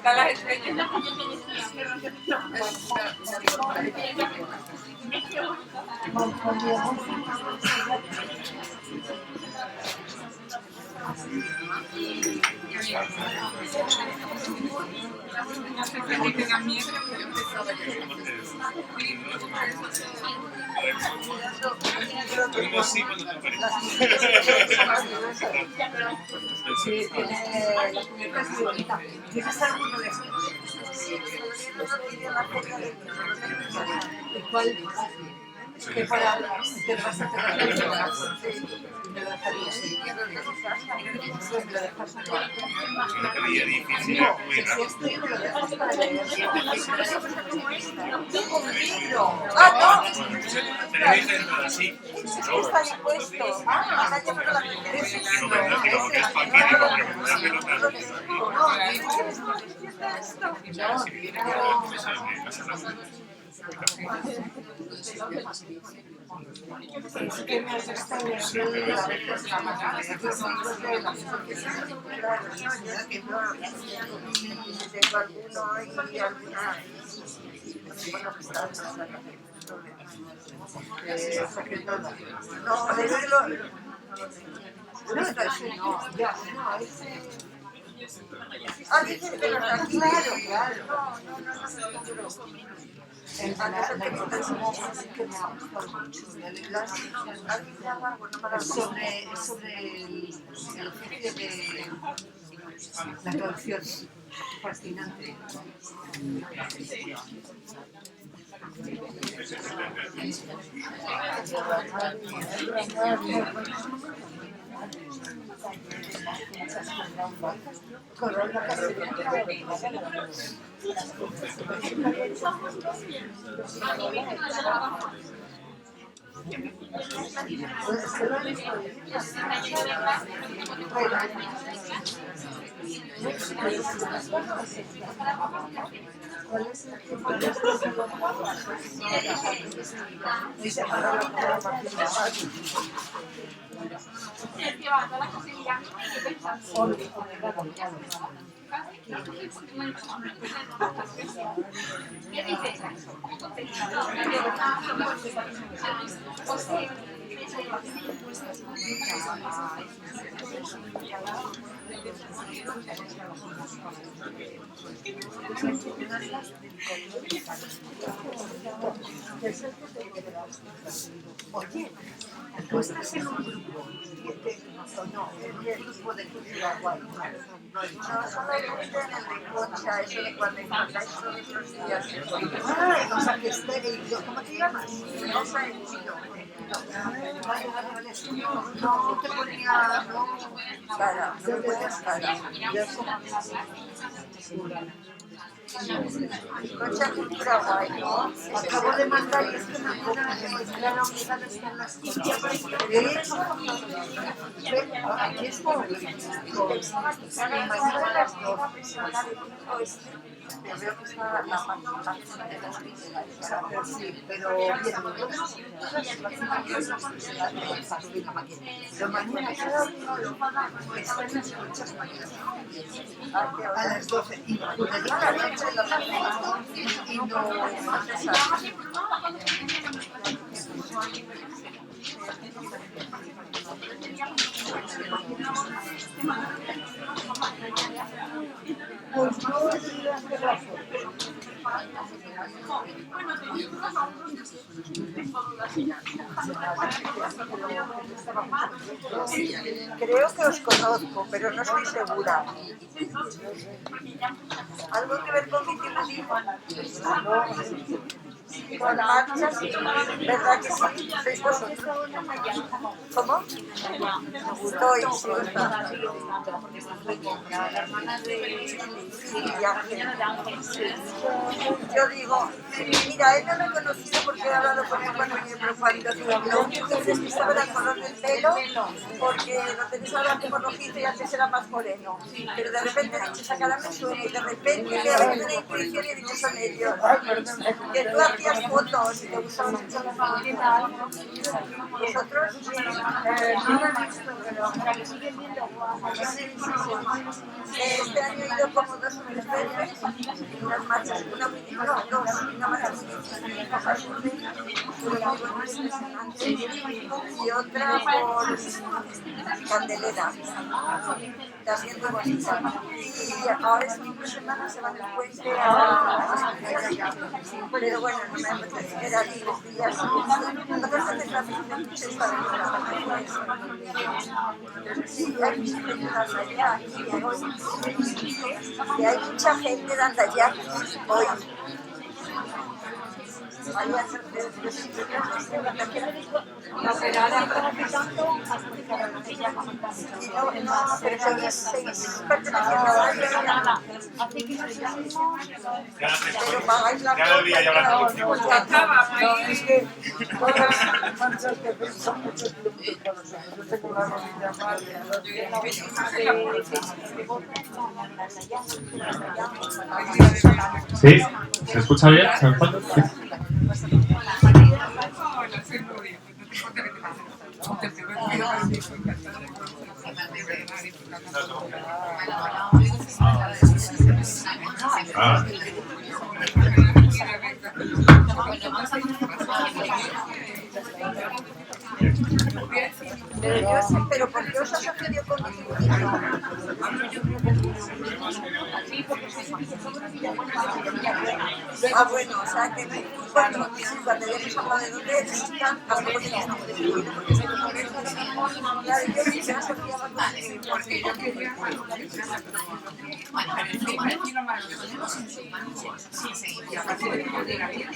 están las estrellas. Que tengan miedo, Sí, cuando te aparece. Sí, tiene la cubierta es muy bonita. ¿Tienes alguno de estos? ¿Cuál? Que para que vas a tener me lo dejaría. Una calidad difícil, No, muy que si raro. esto me lo dejas para leer. Un libro. Tenéis dentro así. Está impuesto. Ahora ya me lo Digo, ¿verdad? Digo, que es para aquí, digo, pero me da pelota. Es que me has estado viendo a veces la mañana. Tengo alguno y alguna. No, decirlo. No, ese no, ya, no, ese... Ah, dice que los aquí. Claro, claro. No, La próxima sí que me ha gustado mucho. Sobre el oficio de la traducción. Fascinante. ¿Cuál es el tiempo de Oye, ¿tú estás en un grupo? No, el grupo de cultura guay. No, solamente en el de Concha, eso de cuando encontráis todos los días. Ah, o sea, que esté... ¿Cómo te llamas? No sé, chido. Vale, no te ponía... Cara, no me pones cara. Concha Cultura Guay, ¿no? Acabo de mandar y es que mañana la novedad está en las cosas. Aquí está. Mañana a las 2. Te veo que está la participación de las vísceras. Sí, pero bien, pero mañana cada uno está en las conchas a las 12 y juraría a la noche y no pues no es de la Creo que os conozco, pero no estoy segura. ¿Algo que ver con vitivinismo? Con marchas, ¿verdad que sí? ¿Sois vosotros? ¿Cómo? Estoy, sí. La hermana de... Yo digo, mira, él no me ha conocido porque he hablado con él cuando me profanó. Lo único que es que estaba el color del pelo, porque lo tenéis ahora como rojizo y antes era más moreno. Pero de repente he dicho, esa cara me suena y de repente le he dado una intuición y he dicho, son ellos. Que tú hacías fotos y te gustaban mucho las favoritas. ¿Vosotros? No me he visto, pero siguen viendo. Sí. Este año he ido como 2 3 veces, unas marchas, una marcha y otra por Candelera, también muy bonita. Y ahora este fin de semana se van de puente a pero bueno, no me apetece quedar 10 días. Otras veces la visita se está sí, hay bicicletas allá y hay mucha gente dando allá hoy. No, pero ahora estamos quitando No, pero seguís perteneciendo a la así que pero pagáis la Ya debía llevar contigo. no, es que todas las marchas que son muchos kilómetros para nosotros. Yo tengo una rodilla mal. ¿Sí? ¿Se escucha bien? ¿Se me falta? Ah. Pero yo sé, pero ¿por qué os has asociado con mi Ah, bueno, o sea que cuando ya hemos hablado de dónde están, a lo mejor tenéis nombre de porque claro, yo sí se asociaba con Porque yo quería y a partir de que llega bien,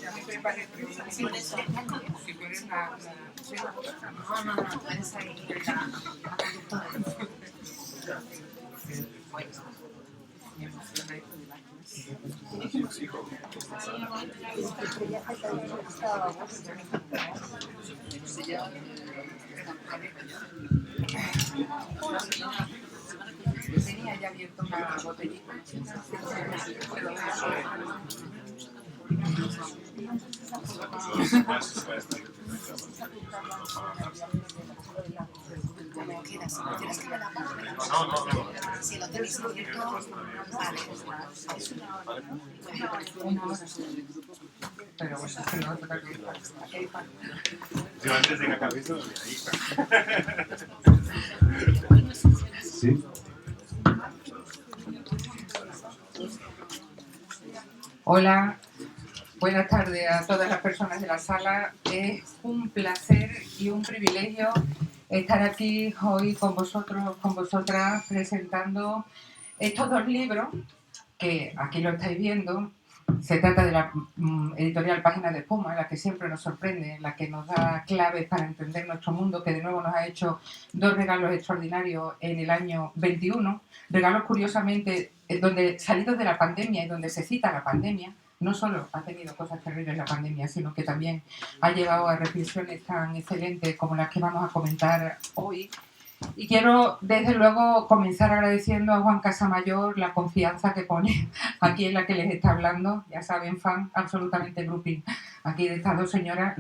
ya me preparé si tú eres la tenía ya abierto una botellita. Como quieras, ¿quieres que me la ponga? No. Si lo tenéis abierto, vale. Pero bueno, es que no toca que Yo antes de que acabéis lo veía ahí. ¿Sí? Hola, buenas tardes a todas las personas de la sala. Es un placer y un privilegio estar aquí hoy con vosotros, con vosotras, presentando estos 2 libros que aquí lo estáis viendo. Se trata de la editorial Páginas de Espuma, la que siempre nos sorprende, la que nos da claves para entender nuestro mundo, que de nuevo nos ha hecho 2 regalos extraordinarios en el año 21, regalos curiosamente donde salidos de la pandemia y donde se cita la pandemia. No solo ha tenido cosas terribles la pandemia, sino que también ha llevado a reflexiones tan excelentes como las que vamos a comentar hoy. Y quiero, desde luego, comenzar agradeciendo a Juan Casamayor la confianza que pone aquí en la que les está hablando. Ya saben, fan absolutamente groupie aquí de estas 2 señoras.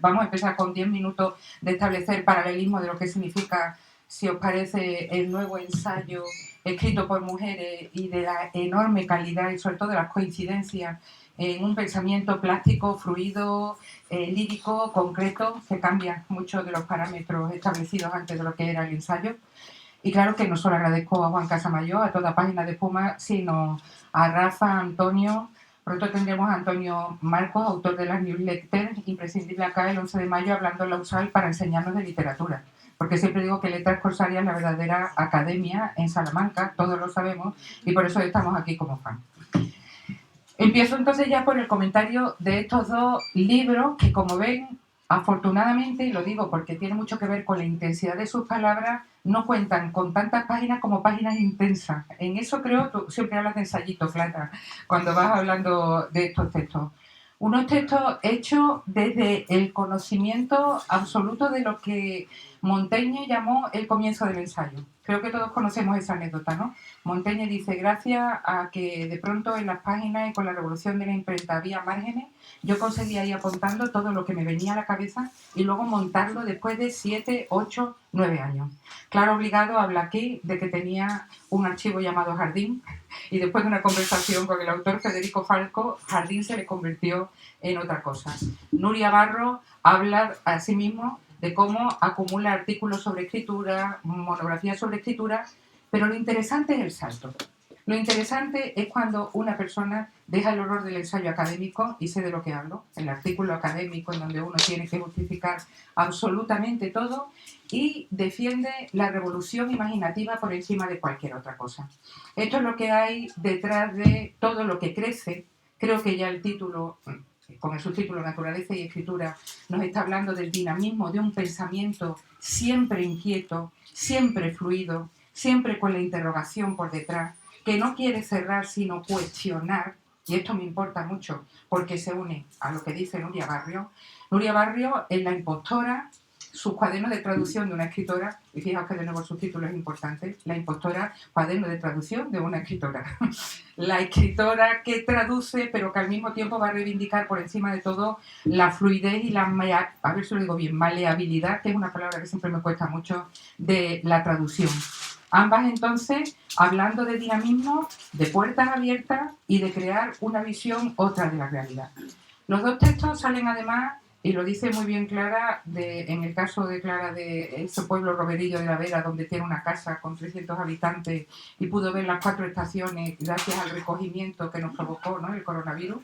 Vamos a empezar con 10 minutos de establecer paralelismo de lo que significa, si os parece, el nuevo ensayo escrito por mujeres y de la enorme calidad y sobre todo de las coincidencias en un pensamiento plástico, fluido, lírico, concreto, que cambia mucho de los parámetros establecidos antes de lo que era el ensayo. Y claro que no solo agradezco a Juan Casamayor, a toda Página de Espuma, sino a Rafa, Antonio. Pronto tendremos a Antonio Marcos, autor de las newsletters, imprescindible acá el 11 de mayo, hablando en la USAL para enseñarnos de literatura. Porque siempre digo que Letras Corsarias es la verdadera academia en Salamanca, todos lo sabemos, y por eso estamos aquí como fan. Empiezo entonces ya por el comentario de estos 2 libros que, como ven, afortunadamente, y lo digo porque tiene mucho que ver con la intensidad de sus palabras, no cuentan con tantas páginas como páginas intensas. En eso creo, tú siempre hablas de ensayito, Clara, cuando vas hablando de estos textos. Unos textos hechos desde el conocimiento absoluto de lo que Montaigne llamó el comienzo del ensayo. Creo que todos conocemos esa anécdota, ¿no? Montaigne dice, gracias a que de pronto en las páginas y con la revolución de la imprenta había márgenes, yo conseguía ir apuntando todo lo que me venía a la cabeza y luego montarlo después de 7, 8, 9 años. Claro, obligado habla aquí de que tenía un archivo llamado Jardín y después de una conversación con el autor Federico Falco, Jardín se le convirtió en otra cosa. Nuria Barro habla asimismo de cómo acumula artículos sobre escritura, monografías sobre escritura, pero lo interesante es el salto. Lo interesante es cuando una persona deja el horror del ensayo académico, y sé de lo que hablo, el artículo académico en donde uno tiene que justificar absolutamente todo, y defiende la revolución imaginativa por encima de cualquier otra cosa. Esto es lo que hay detrás de todo lo que crece. Creo que ya el título, con el subtítulo Naturaleza y Escritura, nos está hablando del dinamismo de un pensamiento siempre inquieto, siempre fluido, siempre con la interrogación por detrás, que no quiere cerrar sino cuestionar, y esto me importa mucho porque se une a lo que dice Nuria Barrio. Nuria Barrio es la impostora, sus cuadernos de traducción de una escritora, y fijaos que de nuevo el subtítulo es importante, la impostora, cuaderno de traducción de una escritora. La escritora que traduce, pero que al mismo tiempo va a reivindicar por encima de todo la fluidez y la, a ver si lo digo bien, maleabilidad, que es una palabra que siempre me cuesta mucho, de la traducción. Ambas entonces hablando de dinamismo, de puertas abiertas y de crear una visión otra de la realidad. Los dos textos salen además, y lo dice muy bien Clara, en el caso de Clara de ese pueblo Roberillo de la Vera, donde tiene una casa con 300 habitantes y pudo ver las 4 estaciones gracias al recogimiento que nos provocó, ¿no?, el coronavirus.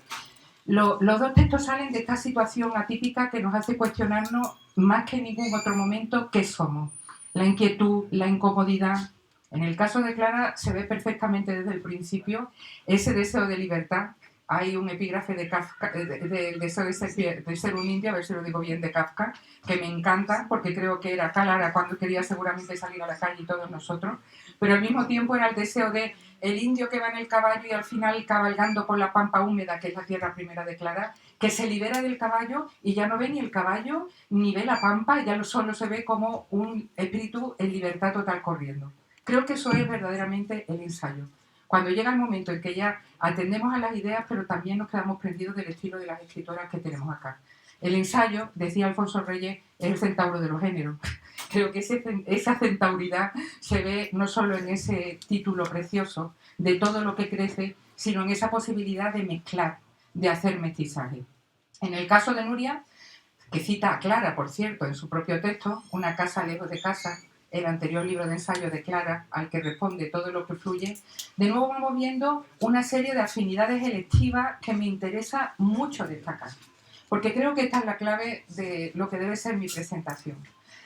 Los dos textos salen de esta situación atípica que nos hace cuestionarnos más que en ningún otro momento qué somos. La inquietud, la incomodidad. En el caso de Clara se ve perfectamente desde el principio ese deseo de libertad. Hay un epígrafe de Kafka, del deseo de ser un indio, a ver si lo digo bien, de Kafka, que me encanta porque creo que era Clara cuando quería seguramente salir a la calle y todos nosotros, pero al mismo tiempo era el deseo de el indio que va en el caballo y al final cabalgando por la pampa húmeda, que es la tierra primera de Clara, que se libera del caballo y ya no ve ni el caballo ni ve la pampa, ya solo se ve como un espíritu en libertad total corriendo. Creo que eso es verdaderamente el ensayo. Cuando llega el momento en que ya atendemos a las ideas, pero también nos quedamos prendidos del estilo de las escritoras que tenemos acá. El ensayo, decía Alfonso Reyes, es el centauro de los géneros. Creo que esa centauridad se ve no solo en ese título precioso de todo lo que crece, sino en esa posibilidad de mezclar, de hacer mestizaje. En el caso de Nuria, que cita a Clara, por cierto, en su propio texto, Una casa lejos de casa, el anterior libro de ensayo de Clara, al que responde Todo lo que fluye, de nuevo vamos viendo una serie de afinidades electivas que me interesa mucho destacar, porque creo que esta es la clave de lo que debe ser mi presentación.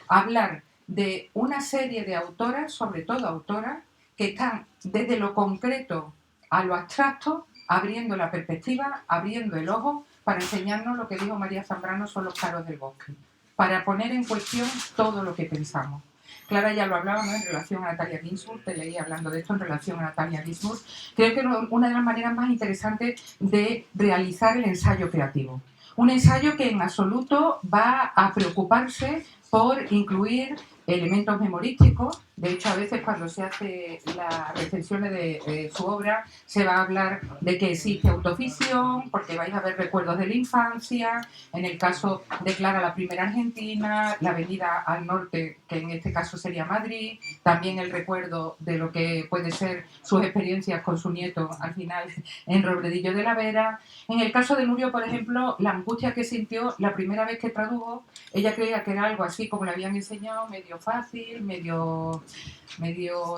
Hablar de una serie de autoras, sobre todo autoras, que están desde lo concreto a lo abstracto, abriendo la perspectiva, abriendo el ojo, para enseñarnos lo que dijo María Zambrano son los claros del bosque, para poner en cuestión todo lo que pensamos. Clara ya lo hablaba, ¿no?, en relación a Natalia Ginsburg, te leí hablando de esto en relación a Natalia Ginsburg. Creo que es una de las maneras más interesantes de realizar el ensayo creativo. Un ensayo que en absoluto va a preocuparse por incluir elementos memorísticos. De hecho, a veces cuando se hace las recensiones de su obra se va a hablar de que existe autoficción, porque vais a ver recuerdos de la infancia, en el caso de Clara la primera Argentina, la venida al norte, que en este caso sería Madrid, también el recuerdo de lo que puede ser sus experiencias con su nieto al final en Robledillo de la Vera. En el caso de Nuria, por ejemplo, la angustia que sintió la primera vez que tradujo, ella creía que era algo así como le habían enseñado, medio fácil, medio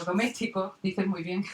doméstico, dices muy bien,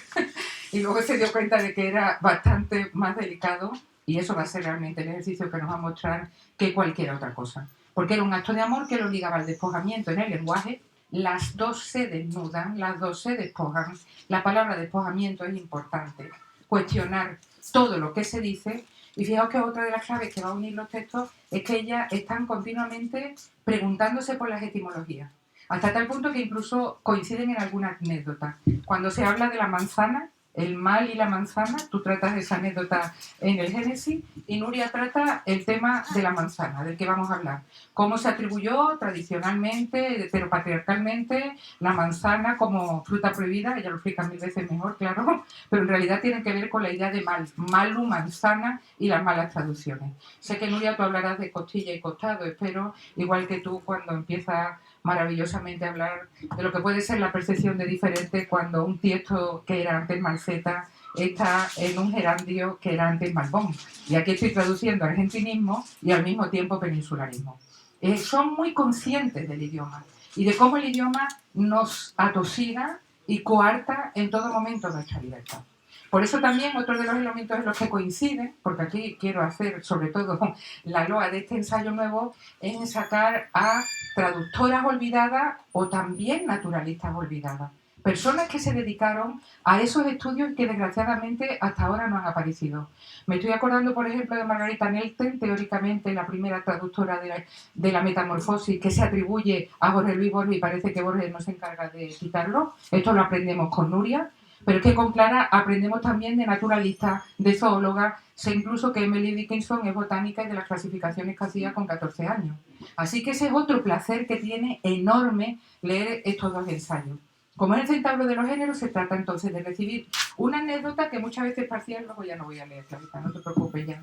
y luego se dio cuenta de que era bastante más delicado, y eso va a ser realmente el ejercicio que nos va a mostrar que cualquier otra cosa, porque era un acto de amor que lo obligaba al despojamiento en el lenguaje. Las dos se desnudan, las dos se despojan. La palabra despojamiento es importante, cuestionar todo lo que se dice. Y fijaos que otra de las claves que va a unir los textos es que ellas están continuamente preguntándose por las etimologías, hasta tal punto que incluso coinciden en alguna anécdota. Cuando se habla de la manzana, el mal y la manzana. Tú tratas esa anécdota en el Génesis y Nuria trata el tema de la manzana, del que vamos a hablar. Cómo se atribuyó tradicionalmente, pero patriarcalmente, la manzana como fruta prohibida. Ella lo explica 1000 veces mejor, claro, pero en realidad tiene que ver con la idea de malu, manzana y las malas traducciones. Sé que Nuria tú hablarás de costilla y costado, espero, igual que tú cuando empiezas maravillosamente a hablar de lo que puede ser la percepción de diferente cuando un tiesto que era antes malceta está en un gerandio que era antes malbón. Y aquí estoy traduciendo argentinismo y al mismo tiempo peninsularismo. Son muy conscientes del idioma y de cómo el idioma nos atosiga y coarta en todo momento nuestra libertad. Por eso también otro de los elementos en los que coinciden, porque aquí quiero hacer sobre todo la loa de este ensayo nuevo, es en sacar a traductoras olvidadas o también naturalistas olvidadas. Personas que se dedicaron a esos estudios y que desgraciadamente hasta ahora no han aparecido. Me estoy acordando, por ejemplo, de Margarita Nelten, teóricamente la primera traductora de la Metamorfosis, que se atribuye a Jorge Luis Borges y parece que Borges no se encarga de quitarlo. Esto lo aprendemos con Nuria. Pero es que con Clara aprendemos también de naturalistas, de zoólogas, sé incluso que Emily Dickinson es botánica y de las clasificaciones que hacía con 14 años. Así que ese es otro placer que tiene enorme leer estos dos ensayos. Como es el centauro de los géneros, se trata entonces de recibir una anécdota que muchas veces parcial, luego ya no voy a leer, Clarita, no te preocupes ya,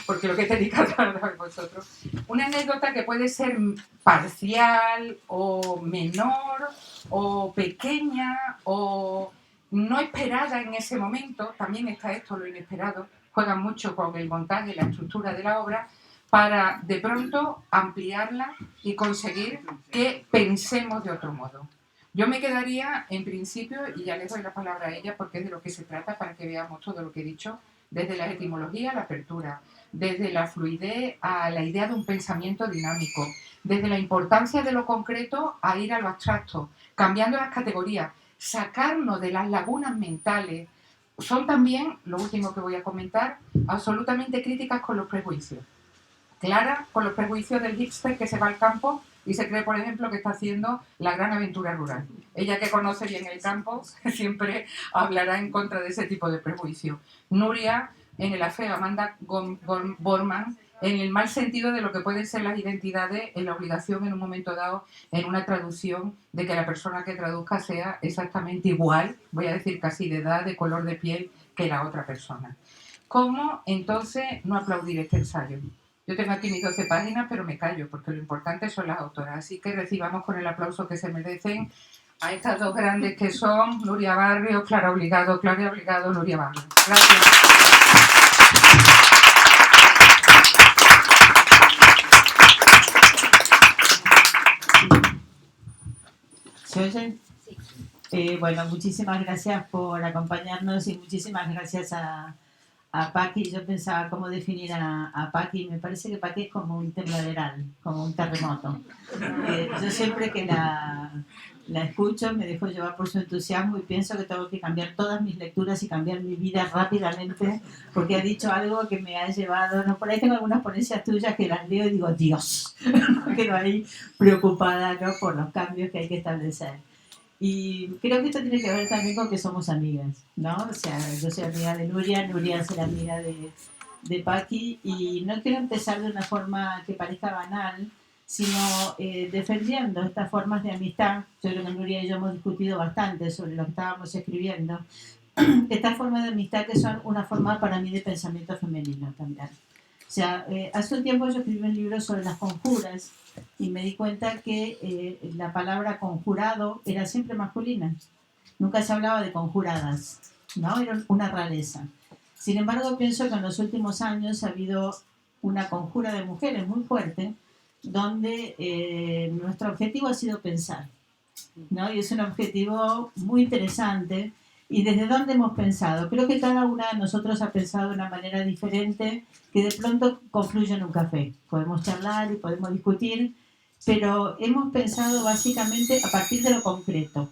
porque lo que tenéis que hablar vosotros. Una anécdota que puede ser parcial o menor o pequeña o no esperada en ese momento. También está esto, lo inesperado, juegan mucho con el montaje, la estructura de la obra, para de pronto ampliarla y conseguir que pensemos de otro modo. Yo me quedaría en principio, y ya les doy la palabra a ella porque es de lo que se trata para que veamos todo lo que he dicho, desde la etimología a la apertura, desde la fluidez a la idea de un pensamiento dinámico, desde la importancia de lo concreto a ir a lo abstracto, cambiando las categorías, sacarnos de las lagunas mentales. Son también, lo último que voy a comentar, absolutamente críticas con los prejuicios. Clara con los prejuicios del hipster que se va al campo y se cree, por ejemplo, que está haciendo la gran aventura rural. Ella, que conoce bien el campo, siempre hablará en contra de ese tipo de prejuicios. Nuria, en el afeo, Amanda Borman, en el mal sentido de lo que pueden ser las identidades, en la obligación en un momento dado, en una traducción, de que la persona que traduzca sea exactamente igual, voy a decir casi de edad, de color de piel, que la otra persona. ¿Cómo entonces no aplaudir este ensayo? Yo tengo aquí mis 12 páginas, pero me callo, porque lo importante son las autoras. Así que recibamos con el aplauso que se merecen a estas dos grandes que son Nuria Barrios, Clara Obligado, Nuria Barrios. Gracias. ¿Se oye? Sí. Bueno, muchísimas gracias por acompañarnos y muchísimas gracias a Paqui. Yo pensaba cómo definir a Paqui. Me parece que Paqui es como un tembladeral, como un terremoto. Yo siempre que la escucho me dejo llevar por su entusiasmo y pienso que tengo que cambiar todas mis lecturas y cambiar mi vida rápidamente, porque ha dicho algo que me ha llevado, no, por ahí tengo algunas ponencias tuyas que las leo y digo, Dios, quedo ahí preocupada, ¿no?, por los cambios que hay que establecer. Y creo que esto tiene que ver también con que somos amigas, ¿no? O sea, yo soy amiga de Nuria es la amiga de Paqui, y no quiero empezar de una forma que parezca banal, sino defendiendo estas formas de amistad. Yo creo que Nuria y yo hemos discutido bastante sobre lo que estábamos escribiendo. Estas formas de amistad que son una forma para mí de pensamiento femenino también. O sea, hace un tiempo yo escribí un libro sobre las conjuras y me di cuenta que la palabra conjurado era siempre masculina. Nunca se hablaba de conjuradas, ¿no? Era una rareza. Sin embargo, pienso que en los últimos años ha habido una conjura de mujeres muy fuerte, donde nuestro objetivo ha sido pensar, ¿no? Y es un objetivo muy interesante. ¿Y desde dónde hemos pensado? Creo que cada una de nosotros ha pensado de una manera diferente, que de pronto confluye en un café. Podemos charlar y podemos discutir, pero hemos pensado básicamente a partir de lo concreto,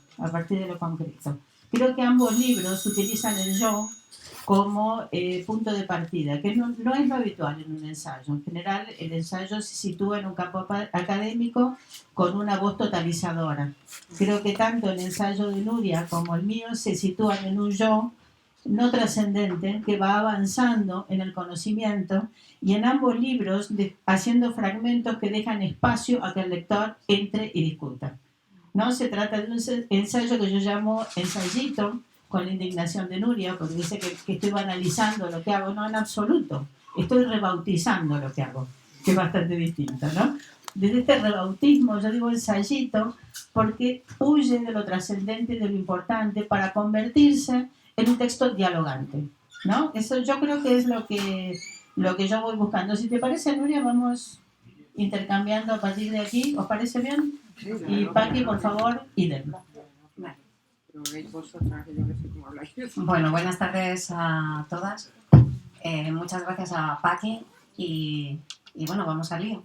Creo que ambos libros utilizan el yo como punto de partida, que no es lo habitual en un ensayo. En general, el ensayo se sitúa en un campo académico con una voz totalizadora. Creo que tanto el ensayo de Nuria como el mío se sitúan en un yo no trascendente que va avanzando en el conocimiento y en ambos libros haciendo fragmentos que dejan espacio a que el lector entre y discuta. ¿No? Se trata de un ensayo que yo llamo ensayito, con la indignación de Nuria, porque dice que estoy banalizando lo que hago. No, en absoluto. Estoy rebautizando lo que hago, que es bastante distinto, ¿no? Desde este rebautismo, yo digo ensayito, porque huye de lo trascendente y de lo importante para convertirse en un texto dialogante, ¿no? Eso yo creo que es lo que yo voy buscando. Si te parece, Nuria, vamos intercambiando a partir de aquí. ¿Os parece bien? Y Paqui, por favor, idem. Bueno, buenas tardes a todas. Muchas gracias a Paqui y bueno, vamos al lío.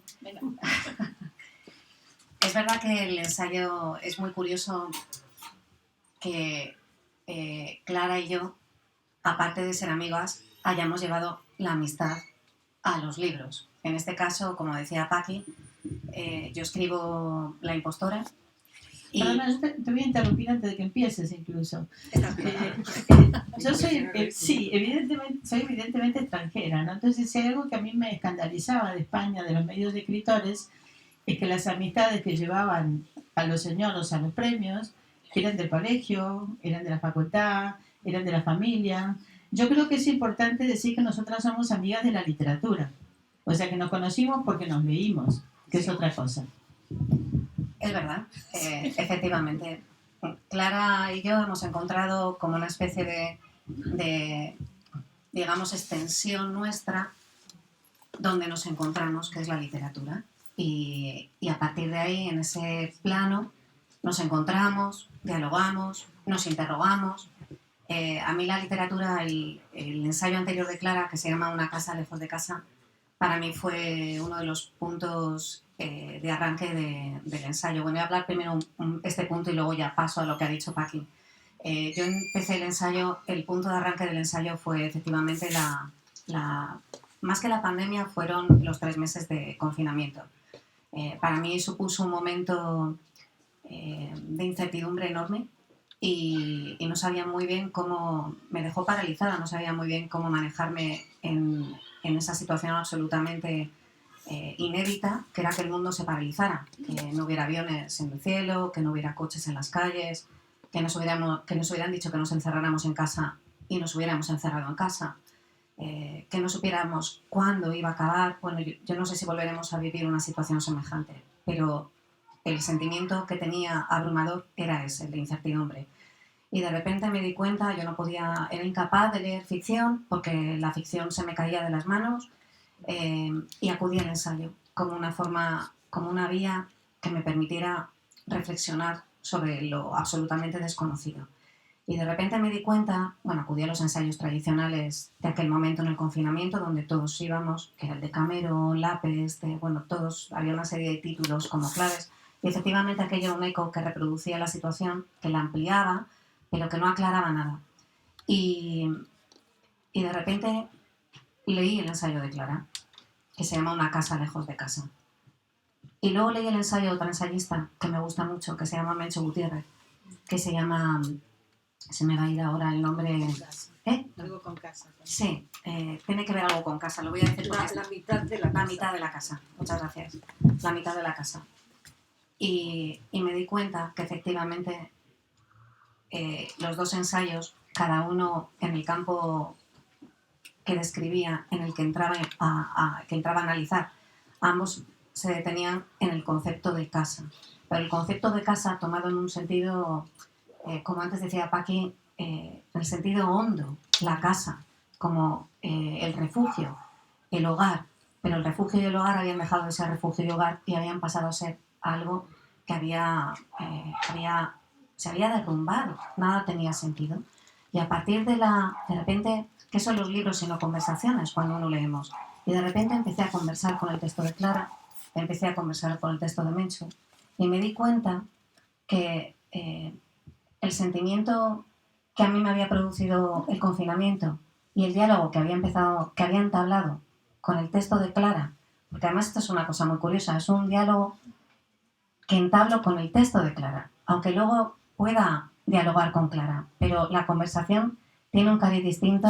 Es verdad que el ensayo es muy curioso que Clara y yo, aparte de ser amigas, hayamos llevado la amistad a los libros. En este caso, como decía Paqui, yo escribo La impostora. Y... Perdona, yo te voy a interrumpir antes de que empieces incluso. Yo soy, soy evidentemente extranjera, ¿no? Entonces, si hay algo que a mí me escandalizaba de España, de los medios de escritores, es que las amistades que llevaban a los señoros a los premios eran del colegio, eran de la facultad, eran de la familia. Yo creo que es importante decir que nosotras somos amigas de la literatura. O sea, que nos conocimos porque nos leímos, que es otra cosa. Es verdad, efectivamente. Clara y yo hemos encontrado como una especie de, digamos, extensión nuestra donde nos encontramos, que es la literatura. Y a partir de ahí, en ese plano, nos encontramos, dialogamos, nos interrogamos. A mí la literatura, el ensayo anterior de Clara, que se llama Una casa lejos de casa, para mí fue uno de los puntos de arranque del ensayo. Bueno, voy a hablar primero este punto y luego ya paso a lo que ha dicho Paqui. Yo empecé el ensayo, el punto de arranque del ensayo fue efectivamente más que la pandemia, fueron los 3 meses de confinamiento. Para mí supuso un momento de incertidumbre enorme y no sabía muy bien cómo, me dejó paralizada, no sabía muy bien cómo manejarme en esa situación absolutamente inédita, que era que el mundo se paralizara, que no hubiera aviones en el cielo, que no hubiera coches en las calles, que nos hubieran dicho que nos encerráramos en casa y nos hubiéramos encerrado en casa, que no supiéramos cuándo iba a acabar. Bueno, yo no sé si volveremos a vivir una situación semejante, pero el sentimiento que tenía abrumador era ese, de incertidumbre. Y de repente me di cuenta, yo no podía, era incapaz de leer ficción porque la ficción se me caía de las manos, y acudí al ensayo como una forma, como una vía que me permitiera reflexionar sobre lo absolutamente desconocido. Y de repente me di cuenta, bueno, acudí a los ensayos tradicionales de aquel momento en el confinamiento, donde todos íbamos, que era el de Cameron, Lápez, bueno, todos, había una serie de títulos como claves, y efectivamente aquello era un eco que reproducía la situación, que la ampliaba, pero que no aclaraba nada. Y de repente leí el ensayo de Clara, que se llama Una casa lejos de casa. Y luego leí el ensayo de otra ensayista que me gusta mucho, que se llama Mencho Gutiérrez, que se llama... Se me va a ir ahora el nombre... Algo con casa. Sí, tiene que ver algo con casa, lo voy a decir. La mitad de la casa. La mitad de la casa, muchas gracias. La mitad de la casa. Y me di cuenta que efectivamente los dos ensayos, cada uno en el campo que describía, en el que entraba a analizar, ambos se detenían en el concepto de casa. Pero el concepto de casa tomado en un sentido, como antes decía Paqui, en el sentido hondo, la casa, como el refugio, el hogar. Pero el refugio y el hogar habían dejado de ser refugio y hogar y habían pasado a ser algo que se había derrumbado, nada tenía sentido. Y a partir de repente, ¿qué son los libros sino conversaciones cuando uno leemos? Y de repente empecé a conversar con el texto de Clara, empecé a conversar con el texto de Mencho, y me di cuenta que el sentimiento que a mí me había producido el confinamiento y el diálogo que había entablado con el texto de Clara, porque además esto es una cosa muy curiosa, es un diálogo que entablo con el texto de Clara, aunque luego pueda dialogar con Clara, pero la conversación tiene un cariz distinto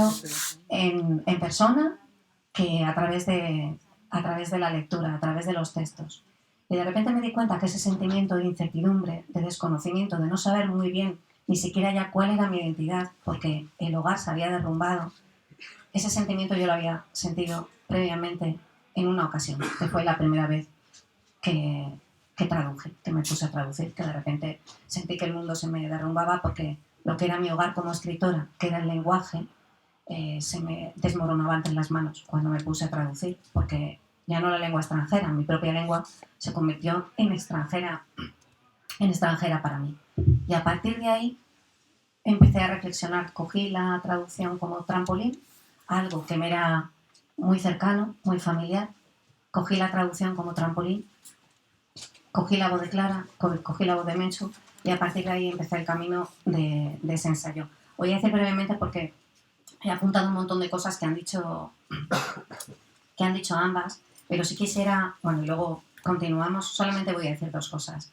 en persona que a través de la lectura, a través de los textos. Y de repente me di cuenta que ese sentimiento de incertidumbre, de desconocimiento, de no saber muy bien ni siquiera ya cuál era mi identidad, porque el hogar se había derrumbado, ese sentimiento yo lo había sentido previamente en una ocasión, que fue la primera vez que traduje, que me puse a traducir, que de repente sentí que el mundo se me derrumbaba porque lo que era mi hogar como escritora, que era el lenguaje, se me desmoronaba entre las manos cuando me puse a traducir, porque ya no la lengua extranjera, mi propia lengua se convirtió en extranjera para mí. Y a partir de ahí empecé a reflexionar, cogí la traducción como trampolín, algo que me era muy cercano, muy familiar, cogí la traducción como trampolín, cogí la voz de Clara, cogí la voz de Menchu y a partir de ahí empecé el camino de ese ensayo. Voy a decir brevemente porque he apuntado un montón de cosas que han dicho ambas, pero si quisiera, bueno, y luego continuamos, solamente voy a decir dos cosas.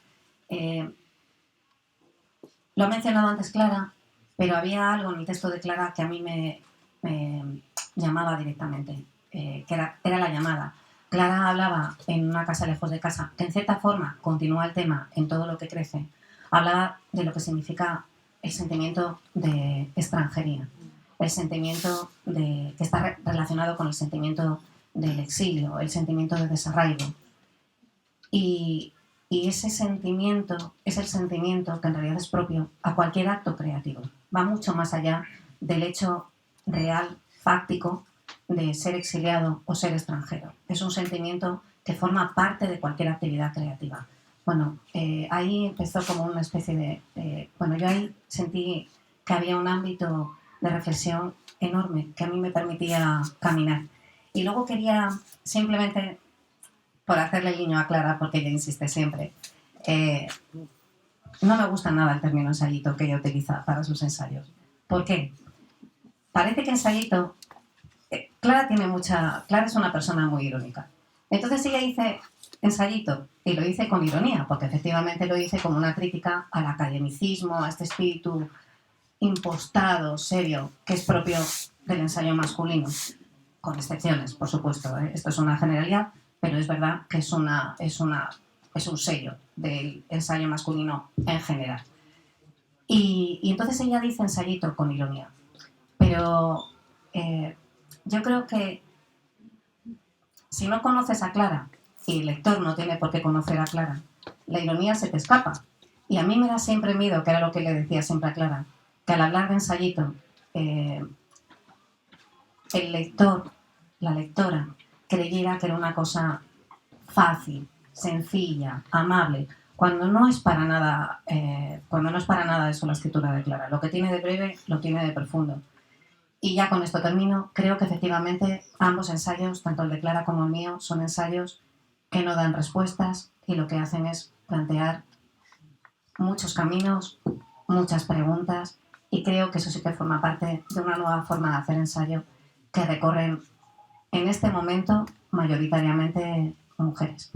Lo ha mencionado antes Clara, pero había algo en el texto de Clara que a mí me llamaba directamente, que era la llamada. Clara hablaba en Una casa lejos de casa, que en cierta forma continúa el tema en Todo lo que crece. Hablaba de lo que significa el sentimiento de extranjería, el sentimiento que está relacionado con el sentimiento del exilio, el sentimiento de desarraigo. Y ese sentimiento es el sentimiento que en realidad es propio a cualquier acto creativo. Va mucho más allá del hecho real, fáctico, de ser exiliado o ser extranjero. Es un sentimiento que forma parte de cualquier actividad creativa. Bueno, ahí empezó como una especie de... Bueno, yo ahí sentí que había un ámbito de reflexión enorme que a mí me permitía caminar. Y luego quería simplemente, por hacerle el guiño a Clara, porque ella insiste siempre, no me gusta nada el término ensayito que ella utiliza para sus ensayos. ¿Por qué? Parece que ensayito... Clara es una persona muy irónica. Entonces ella dice ensayito y lo dice con ironía, porque efectivamente lo dice como una crítica al academicismo, a este espíritu impostado, serio, que es propio del ensayo masculino, con excepciones, por supuesto. Esto es una generalidad, pero es verdad que es un sello del ensayo masculino en general. Y entonces ella dice ensayito con ironía, pero yo creo que si no conoces a Clara, y el lector no tiene por qué conocer a Clara, la ironía se te escapa. Y a mí me da siempre miedo, que era lo que le decía siempre a Clara, que al hablar de ensayito, el lector, la lectora, creyera que era una cosa fácil, sencilla, amable, cuando no es para nada eso la escritura de Clara. Lo que tiene de breve, lo tiene de profundo. Y ya con esto termino. Creo que efectivamente ambos ensayos, tanto el de Clara como el mío, son ensayos que no dan respuestas y lo que hacen es plantear muchos caminos, muchas preguntas, y creo que eso sí que forma parte de una nueva forma de hacer ensayo que recorren en este momento mayoritariamente mujeres.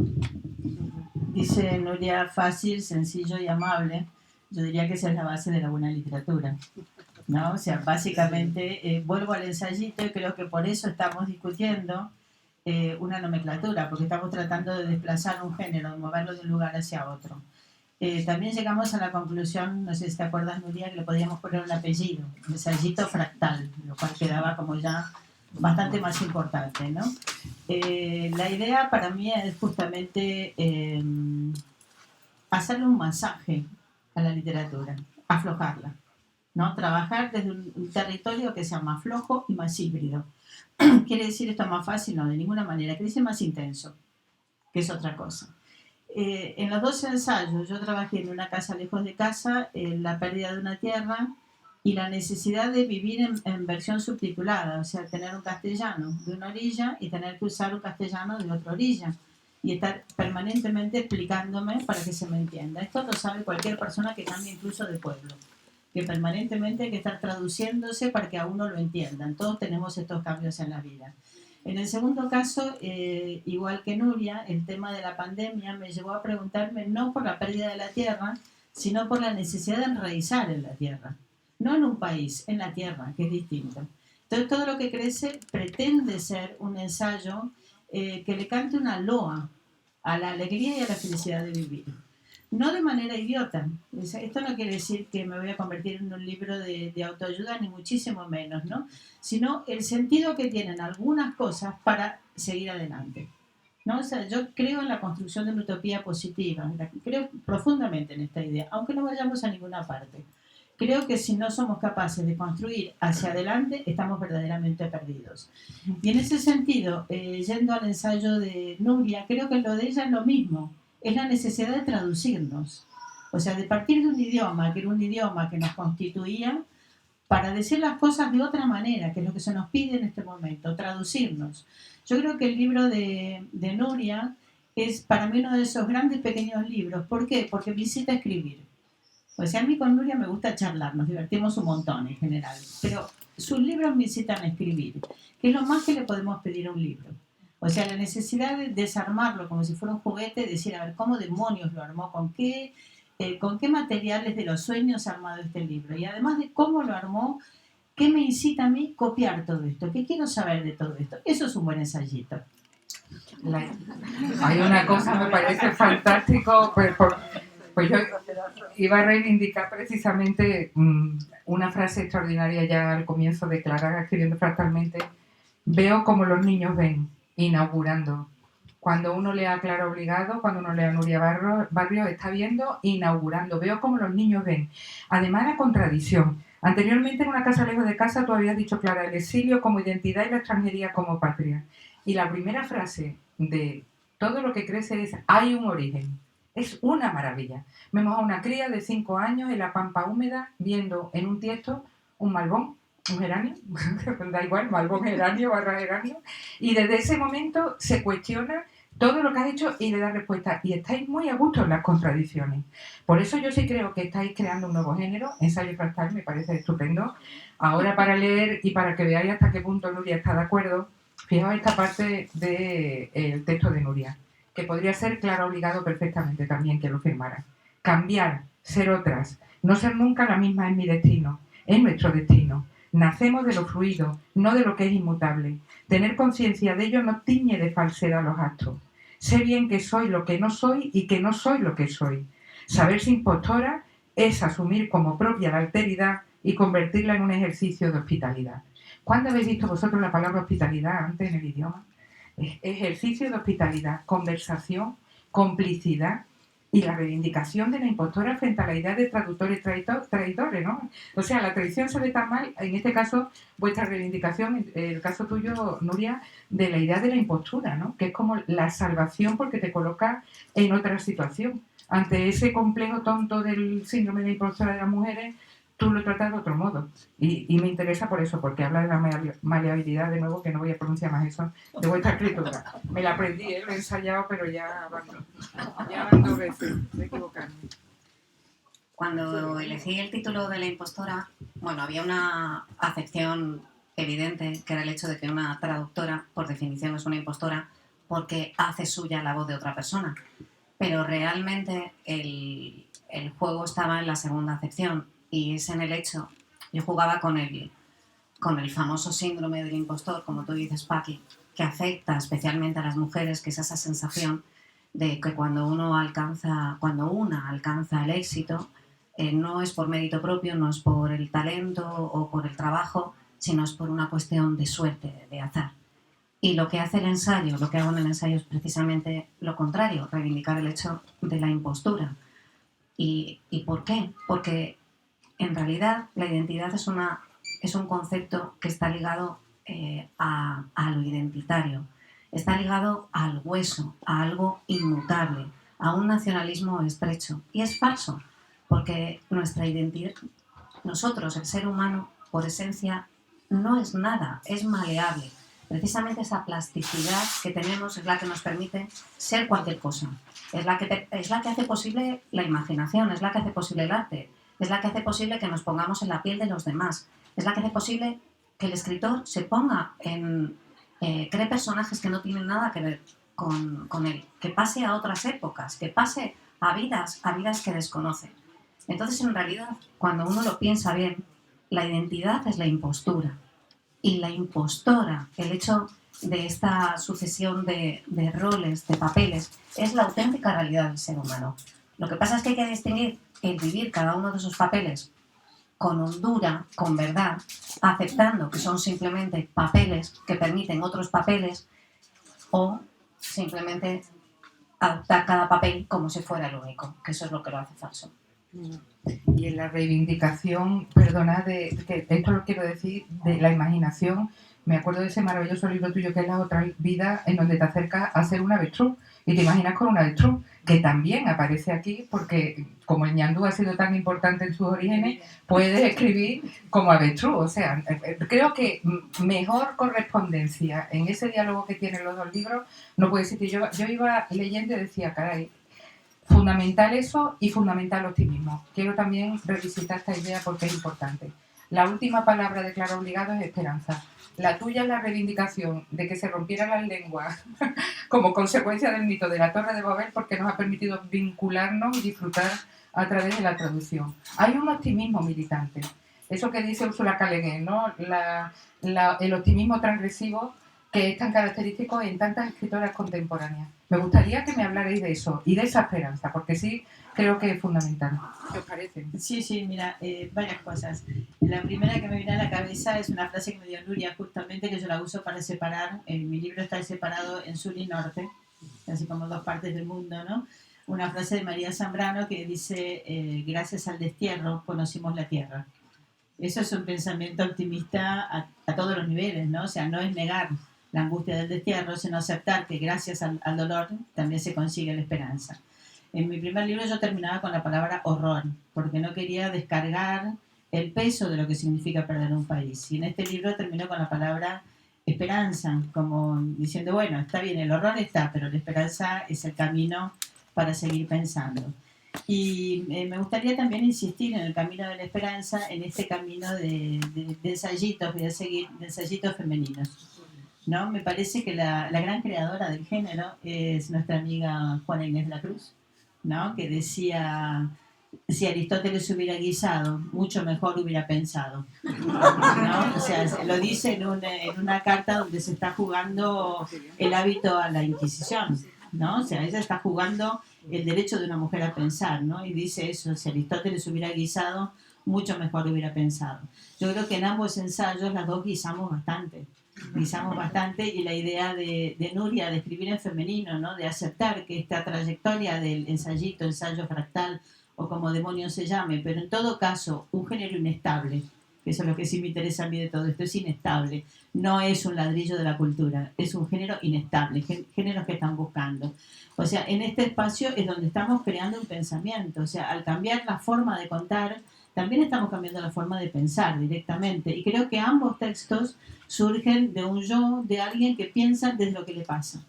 Dice Nuria, fácil, sencillo y amable. Yo diría que esa es la base de la buena literatura, ¿no? O sea, básicamente, vuelvo al ensayito y creo que por eso estamos discutiendo una nomenclatura, porque estamos tratando de desplazar un género, de moverlo de un lugar hacia otro. También llegamos a la conclusión, no sé si te acuerdas, Nuria, que le podíamos poner un apellido, ensayito fractal, lo cual quedaba como ya bastante más importante, ¿no? La idea para mí es justamente hacerle un masaje a la literatura, aflojarla, ¿no? Trabajar desde un territorio que sea más flojo y más híbrido. ¿Quiere decir esto más fácil? No, de ninguna manera. Quiere decir más intenso, que es otra cosa. En los dos ensayos yo trabajé en Una casa lejos de casa, la pérdida de una tierra y la necesidad de vivir en versión subtitulada, o sea, tener un castellano de una orilla y tener que usar un castellano de otra orilla y estar permanentemente explicándome para que se me entienda. Esto lo sabe cualquier persona que cambie incluso de pueblo, que permanentemente hay que estar traduciéndose para que a uno lo entiendan. Todos tenemos estos cambios en la vida. En el segundo caso, igual que Nuria, el tema de la pandemia me llevó a preguntarme no por la pérdida de la tierra, sino por la necesidad de enraizar en la tierra. no en un país, en la tierra, que es distinto. Entonces todo lo que crece pretende ser un ensayo que le cante una loa a la alegría y a la felicidad de vivir. No de manera idiota. Esto no quiere decir que me voy a convertir en un libro de autoayuda, ni muchísimo menos, ¿no? Sino el sentido que tienen algunas cosas para seguir adelante, ¿no? O sea, yo creo en la construcción de una utopía positiva, creo profundamente en esta idea, aunque no vayamos a ninguna parte. Creo que si no somos capaces de construir hacia adelante, estamos verdaderamente perdidos. Y en ese sentido, yendo al ensayo de Nuria, creo que lo de ella es lo mismo, es la necesidad de traducirnos. O sea, de partir de un idioma, que era un idioma que nos constituía, para decir las cosas de otra manera, que es lo que se nos pide en este momento, traducirnos. Yo creo que el libro de Nuria es para mí uno de esos grandes pequeños libros. ¿Por qué? Porque me incita a escribir. O sea, a mí con Nuria me gusta charlar, nos divertimos un montón en general, pero sus libros me incitan a escribir, que es lo más que le podemos pedir a un libro. O sea, la necesidad de desarmarlo como si fuera un juguete, decir, a ver, ¿cómo demonios lo armó? ¿Con qué materiales de los sueños ha armado este libro? Y además de cómo lo armó, ¿qué me incita a mí copiar todo esto? ¿Qué quiero saber de todo esto? Eso es un buen ensayito. Hay una cosa que me parece fantástico, pues yo iba a reivindicar precisamente una frase extraordinaria ya al comienzo de Clara escribiendo fractalmente. Veo como los niños ven, inaugurando. Cuando uno lee a Clara Obligado, cuando uno lee a Nuria Barrio, está viendo inaugurando. Veo como los niños ven. Además, la contradicción. Anteriormente, en Una casa lejos de casa, tú habías dicho, Clara, el exilio como identidad y la extranjería como patria. Y la primera frase de todo lo que crece es, hay un origen. Es una maravilla. Vemos a una cría de 5 años en la pampa húmeda viendo en un tiesto un malbón, un geranio, da igual, malbón, geranio, barra geranio, y desde ese momento se cuestiona todo lo que has hecho y le da respuesta. Y estáis muy a gusto en las contradicciones. Por eso yo sí creo que estáis creando un nuevo género, ensayo fractal, me parece estupendo. Ahora para leer y para que veáis hasta qué punto Nuria está de acuerdo, fijaos esta parte del texto de Nuria, que podría ser Clara Obligado perfectamente también que lo firmara. Cambiar, ser otras, no ser nunca la misma es mi destino, es nuestro destino. Nacemos de lo fluido, no de lo que es inmutable. Tener conciencia de ello no tiñe de falsedad los actos. Sé bien que soy lo que no soy y que no soy lo que soy. Saberse impostora es asumir como propia la alteridad y convertirla en un ejercicio de hospitalidad. ¿Cuándo habéis visto vosotros la palabra hospitalidad antes en el idioma? Ejercicio de hospitalidad, conversación, complicidad y la reivindicación de la impostora frente a la idea de traductores traidores, ¿no? O sea, la tradición se ve tan mal, en este caso, vuestra reivindicación, el caso tuyo, Nuria, de la idea de la impostura, ¿no? Que es como la salvación porque te coloca en otra situación. Ante ese complejo tonto del síndrome de impostora de las mujeres, tú lo tratas de otro modo. Y me interesa por eso, porque habla de la maleabilidad, de nuevo, que no voy a pronunciar más eso, de vuestra escritura. Me la aprendí, lo he ensayado, pero ya van 2 veces de equivocarme. Cuando elegí el título de la impostora, bueno, había una acepción evidente, que era el hecho de que una traductora, por definición, es una impostora, porque hace suya la voz de otra persona. Pero realmente el juego estaba en la segunda acepción, y es en el hecho, yo jugaba con el famoso síndrome del impostor, como tú dices, Paqui, que afecta especialmente a las mujeres, que es esa sensación de que cuando una alcanza el éxito, no es por mérito propio, no es por el talento o por el trabajo, sino es por una cuestión de suerte, de azar. Y lo que hace el ensayo, lo que hago en el ensayo es precisamente lo contrario, reivindicar el hecho de la impostura. ¿Y por qué? Porque en realidad la identidad es un concepto que está ligado a lo identitario, está ligado al hueso, a algo inmutable, a un nacionalismo estrecho. Y es falso, porque nuestra identidad, nosotros, el ser humano, por esencia, no es nada, es maleable. Precisamente esa plasticidad que tenemos es la que nos permite ser cualquier cosa. Es la que hace posible la imaginación, es la que hace posible el arte, es la que hace posible que nos pongamos en la piel de los demás, es la que hace posible que el escritor se ponga cree personajes que no tienen nada que ver con él, que pase a otras épocas, que pase a vidas que desconoce. Entonces, en realidad, cuando uno lo piensa bien, la identidad es la impostura. Y la impostora, el hecho de esta sucesión de roles, de papeles, es la auténtica realidad del ser humano. Lo que pasa es que hay que distinguir el vivir cada uno de esos papeles con hondura, con verdad, aceptando que son simplemente papeles que permiten otros papeles, o simplemente adoptar cada papel como si fuera el único, que eso es lo que lo hace falso. Y en la reivindicación, perdona, que esto lo quiero decir, de la imaginación, me acuerdo de ese maravilloso libro tuyo que es La otra vida, en donde te acercas a ser un avestruz y te imaginas con un avestruz, que también aparece aquí porque como el ñandú ha sido tan importante en sus orígenes, puedes escribir como avestruz. O sea, creo que mejor correspondencia en ese diálogo que tienen los dos libros no puede existir. Yo iba leyendo y decía, caray, fundamental eso y fundamental optimismo. Quiero también revisitar esta idea porque es importante. La última palabra de Clara Obligado es esperanza. La tuya es la reivindicación de que se rompieran las lenguas como consecuencia del mito de la Torre de Babel, porque nos ha permitido vincularnos y disfrutar a través de la traducción. Hay un optimismo militante. Eso que dice Ursula K. Le Guin, ¿no? El optimismo transgresivo que es tan característico en tantas escritoras contemporáneas. Me gustaría que me hablarais de eso y de esa esperanza, porque sí creo que es fundamental. ¿Qué os parece? Sí, mira, varias cosas. La primera que me viene a la cabeza es una frase que me dio Nuria, justamente, que yo la uso para separar. Mi libro está separado en sur y norte, así como dos partes del mundo, ¿no? Una frase de María Zambrano que dice, gracias al destierro conocimos la tierra. Eso es un pensamiento optimista a todos los niveles, ¿no? O sea, no es negar la angustia del destierro, sino aceptar que gracias al dolor también se consigue la esperanza. En mi primer libro yo terminaba con la palabra horror, porque no quería descargar el peso de lo que significa perder un país. Y en este libro termino con la palabra esperanza, como diciendo, bueno, está bien, el horror está, pero la esperanza es el camino para seguir pensando. Y me gustaría también insistir en el camino de la esperanza, en este camino de ensayitos, voy a seguir, de ensayitos femeninos, ¿no? Me parece que la gran creadora del género es nuestra amiga Juana Inés de la Cruz, ¿no? Que decía, si Aristóteles hubiera guisado, mucho mejor hubiera pensado, ¿no? O sea, lo dice en una carta donde se está jugando el hábito a la Inquisición, ¿no? O sea, ella está jugando el derecho de una mujer a pensar, ¿no? Y dice eso, si Aristóteles hubiera guisado, mucho mejor hubiera pensado. Yo creo que en ambos ensayos las dos guisamos bastante y la idea de Nuria de escribir en femenino, ¿no? De aceptar que esta trayectoria del ensayito, ensayo fractal o como demonios se llame, pero en todo caso un género inestable, que eso es lo que sí me interesa a mí de todo esto, es inestable, no es un ladrillo de la cultura, es un género inestable, géneros que están buscando. O sea, en este espacio es donde estamos creando un pensamiento, o sea, al cambiar la forma de contar, también estamos cambiando la forma de pensar directamente. Y creo que ambos textos surgen de un yo, de alguien que piensa desde lo que le pasa.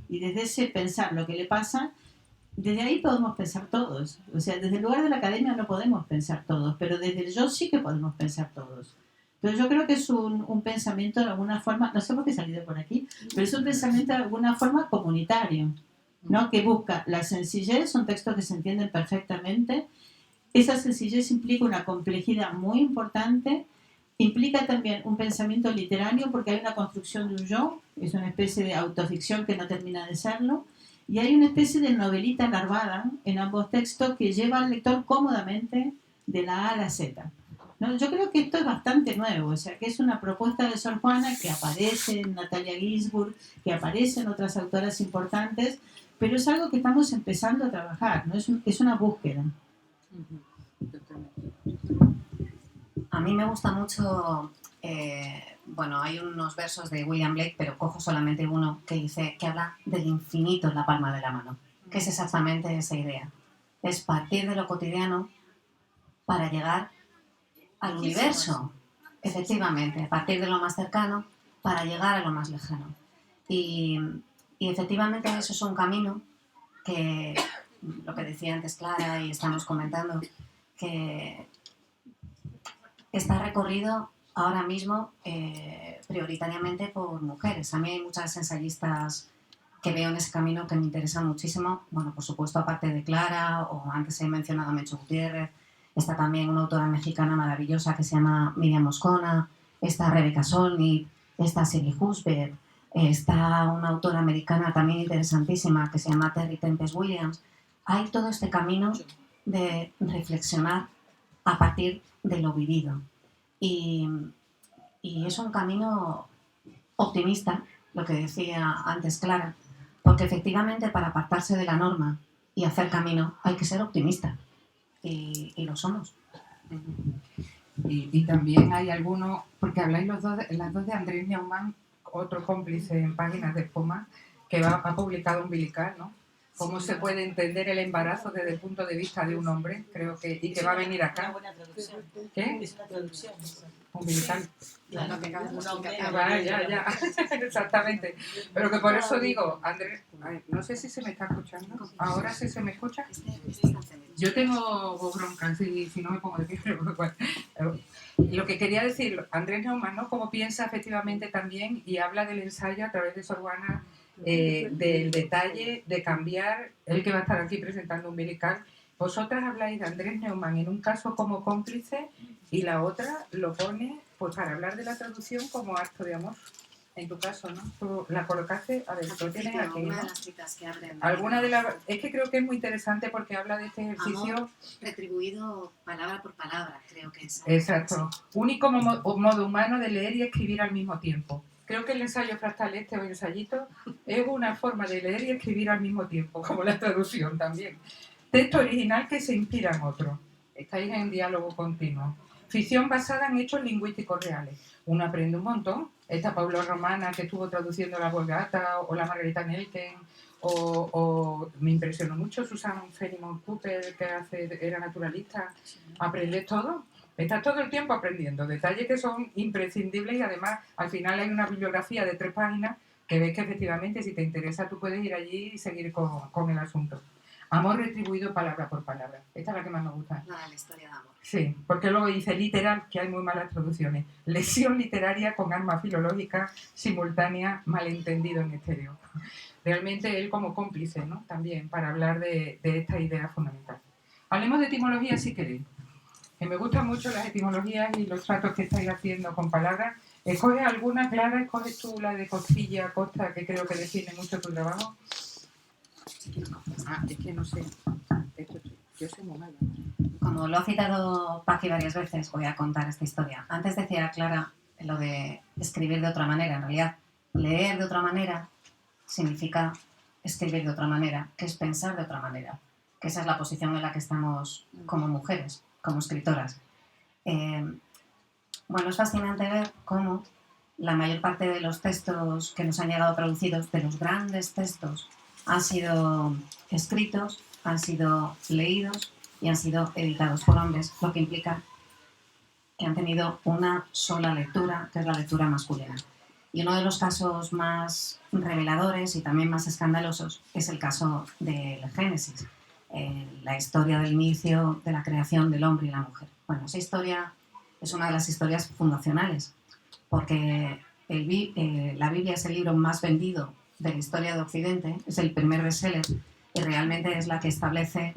Y desde ese pensar lo que le pasa, desde ahí podemos pensar todos. O sea, desde el lugar de la academia no podemos pensar todos, pero desde el yo sí que podemos pensar todos. Entonces yo creo que es un pensamiento de alguna forma, no sé por qué he salido por aquí, pero es un pensamiento de alguna forma comunitario, ¿no? Que busca la sencillez, son textos que se entienden perfectamente. Esa sencillez implica una complejidad muy importante, implica también un pensamiento literario porque hay una construcción de un yo, es una especie de autoficción que no termina de serlo, y hay una especie de novelita larvada en ambos textos que lleva al lector cómodamente de la A a la Z. ¿No? Yo creo que esto es bastante nuevo, o sea, que es una propuesta de Sor Juana que aparece en Natalia Ginzburg, que aparece en otras autoras importantes, pero es algo que estamos empezando a trabajar, ¿no? Es una búsqueda. A mí me gusta mucho, bueno, hay unos versos de William Blake, pero cojo solamente uno que dice, que habla del infinito en la palma de la mano, que es exactamente esa idea. Es partir de lo cotidiano para llegar al universo, efectivamente, partir de lo más cercano para llegar a lo más lejano. Y efectivamente eso es un camino que, lo que decía antes Clara y estamos comentando, que está recorrido ahora mismo prioritariamente por mujeres. A mí hay muchas ensayistas que veo en ese camino que me interesan muchísimo. Bueno, por supuesto, aparte de Clara, o antes he mencionado a Menchu Gutiérrez, está también una autora mexicana maravillosa que se llama Miriam Moscona, está Rebecca Solnit, está Sally Husband, está una autora americana también interesantísima que se llama Terry Tempest Williams. Hay todo este camino de reflexionar a partir de lo vivido. Y es un camino optimista, lo que decía antes Clara, porque efectivamente para apartarse de la norma y hacer camino hay que ser optimista. Y lo somos. Y también hay algunos, porque habláis las dos de Andrés Neumann, otro cómplice en Páginas de Espuma, que ha publicado Umbilical, ¿no? Cómo se puede entender el embarazo desde el punto de vista de un hombre, creo que, y que va a venir acá. Una buena traducción. ¿Qué? Es una traducción. Umbilical. Claro, Un hombre. Ya, exactamente. Pero que por eso digo, Andrés, ay, no sé si se me está escuchando. ¿Ahora sí se me escucha? Yo tengo bronca, si no me pongo de pie. Lo que quería decir, Andrés Neumann, ¿no? Cómo piensa efectivamente también y habla del ensayo a través de Sorbana, del detalle de cambiar, él que va a estar aquí presentando Umbilical. Vosotras habláis de Andrés Neumann en un caso como cómplice y la otra lo pone pues para hablar de la traducción como acto de amor. En tu caso, ¿no? Tú la colocaste, a ver, lo tienes aquí, Una ¿no? de las citas que abren. Alguna de las... Es que creo que es muy interesante porque habla de este ejercicio... Amor retribuido palabra por palabra, creo que es. Exacto. Único modo humano de leer y escribir al mismo tiempo. Creo que el ensayo fractal o ensayito es una forma de leer y escribir al mismo tiempo, como la traducción también. Texto original que se inspira en otro. Estáis en diálogo continuo. Ficción basada en hechos lingüísticos reales. Uno aprende un montón. Esta Paula Romana que estuvo traduciendo la Vulgata o la Margarita Nelken o me impresionó mucho Susan Fenimore Cooper que era naturalista. Aprendes todo. Estás todo el tiempo aprendiendo detalles que son imprescindibles y además al final hay una bibliografía de 3 páginas que ves que efectivamente si te interesa tú puedes ir allí y seguir con el asunto. Amor retribuido palabra por palabra. Esta es la que más me gusta. La historia de amor. Sí, porque luego dice literal, que hay muy malas traducciones. Lesión literaria con arma filológica simultánea, malentendido en estéreo. Realmente él como cómplice, ¿no? También para hablar de esta idea fundamental. Hablemos de etimología si queréis. Que me gustan mucho las etimologías y los tratos que estáis haciendo con palabras. ¿Escoges alguna, Clara? ¿Escoges tú la de Costilla, Costa, que creo que define mucho tu trabajo? Ah, es que no sé. Yo soy muy mala. Como lo ha citado Paqui varias veces, voy a contar esta historia. Antes decía Clara lo de escribir de otra manera. En realidad, leer de otra manera significa escribir de otra manera, que es pensar de otra manera. Que esa es la posición en la que estamos como mujeres, como escritoras. Bueno, es fascinante ver cómo la mayor parte de los textos que nos han llegado traducidos, de los grandes textos, han sido escritos, han sido leídos y han sido editados por hombres, lo que implica que han tenido una sola lectura, que es la lectura masculina. Y uno de los casos más reveladores y también más escandalosos es el caso del Génesis, la historia del inicio de la creación del hombre y la mujer. Bueno, esa historia es una de las historias fundacionales, porque la Biblia es el libro más vendido de la historia de Occidente, es el primer bestseller y realmente es la que establece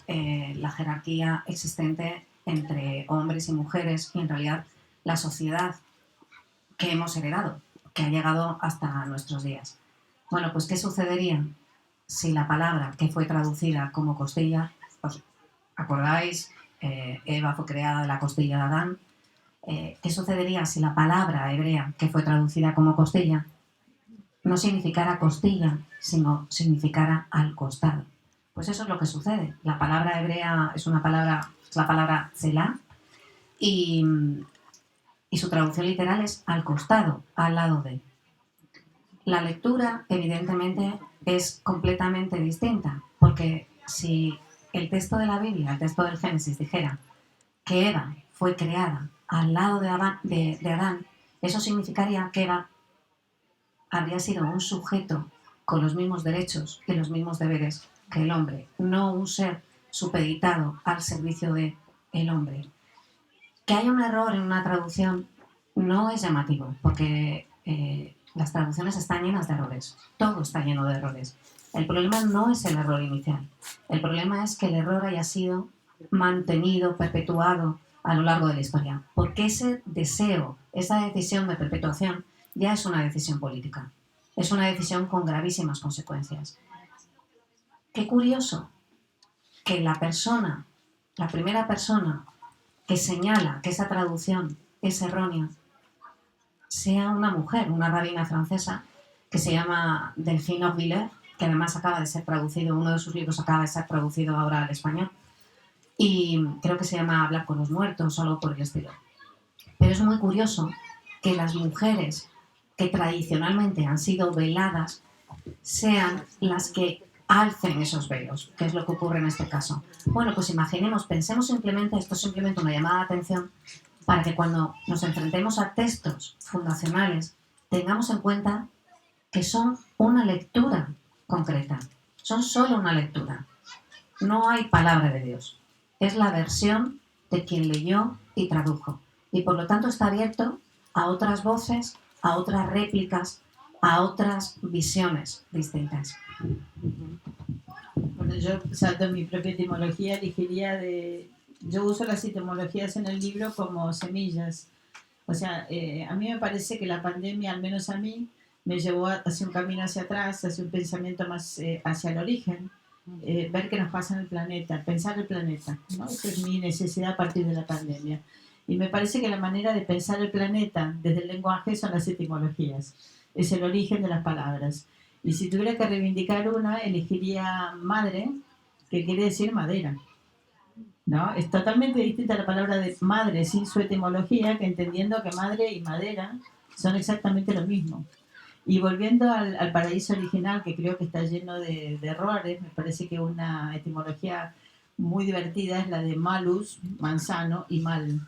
la jerarquía existente entre hombres y mujeres y en realidad la sociedad que hemos heredado, que ha llegado hasta nuestros días. Bueno, pues ¿qué sucedería si la palabra que fue traducida como costilla, os acordáis, Eva fue creada de la costilla de Adán? ¿Qué sucedería si la palabra hebrea que fue traducida como costilla no significara costilla, sino significara al costado? Pues eso es lo que sucede. La palabra hebrea es la palabra tzelá, y su traducción literal es al costado, al lado de. La lectura, evidentemente, es completamente distinta, porque si el texto de la Biblia, el texto del Génesis, dijera que Eva fue creada al lado de Adán, eso significaría que Eva habría sido un sujeto con los mismos derechos y los mismos deberes que el hombre, no un ser supeditado al servicio del hombre. Que haya un error en una traducción no es llamativo, porque las traducciones están llenas de errores, todo está lleno de errores. El problema no es el error inicial, el problema es que el error haya sido mantenido, perpetuado a lo largo de la historia. Porque ese deseo, esa decisión de perpetuación ya es una decisión política. Es una decisión con gravísimas consecuencias. Qué curioso que la primera persona que señala que esa traducción es errónea, sea una mujer, una rabina francesa, que se llama Delphine Orvilleur, que además acaba de ser traducido, uno de sus libros acaba de ser traducido ahora al español, y creo que se llama Hablar con los muertos o algo por el estilo. Pero es muy curioso que las mujeres que tradicionalmente han sido veladas sean las que alcen esos velos, que es lo que ocurre en este caso. Bueno, pues imaginemos, pensemos simplemente, esto es simplemente una llamada de atención, para que cuando nos enfrentemos a textos fundacionales tengamos en cuenta que son una lectura concreta, son solo una lectura. No hay palabra de Dios, es la versión de quien leyó y tradujo. Y por lo tanto está abierto a otras voces, a otras réplicas, a otras visiones distintas. Bueno, yo, usando mi propia etimología, elegiría de... Yo uso las etimologías en el libro como semillas. O sea, a mí me parece que la pandemia, al menos a mí, me llevó hacia un camino hacia atrás, hacia un pensamiento más hacia el origen, ver qué nos pasa en el planeta, pensar el planeta, ¿no? Esa es mi necesidad a partir de la pandemia. Y me parece que la manera de pensar el planeta desde el lenguaje son las etimologías, es el origen de las palabras. Y si tuviera que reivindicar una, elegiría madre, que quiere decir madera, ¿no? Es totalmente distinta la palabra de madre sin su etimología, que entendiendo que madre y madera son exactamente lo mismo. Y volviendo al paraíso original, que creo que está lleno de errores, me parece que una etimología muy divertida es la de malus, manzano, y mal,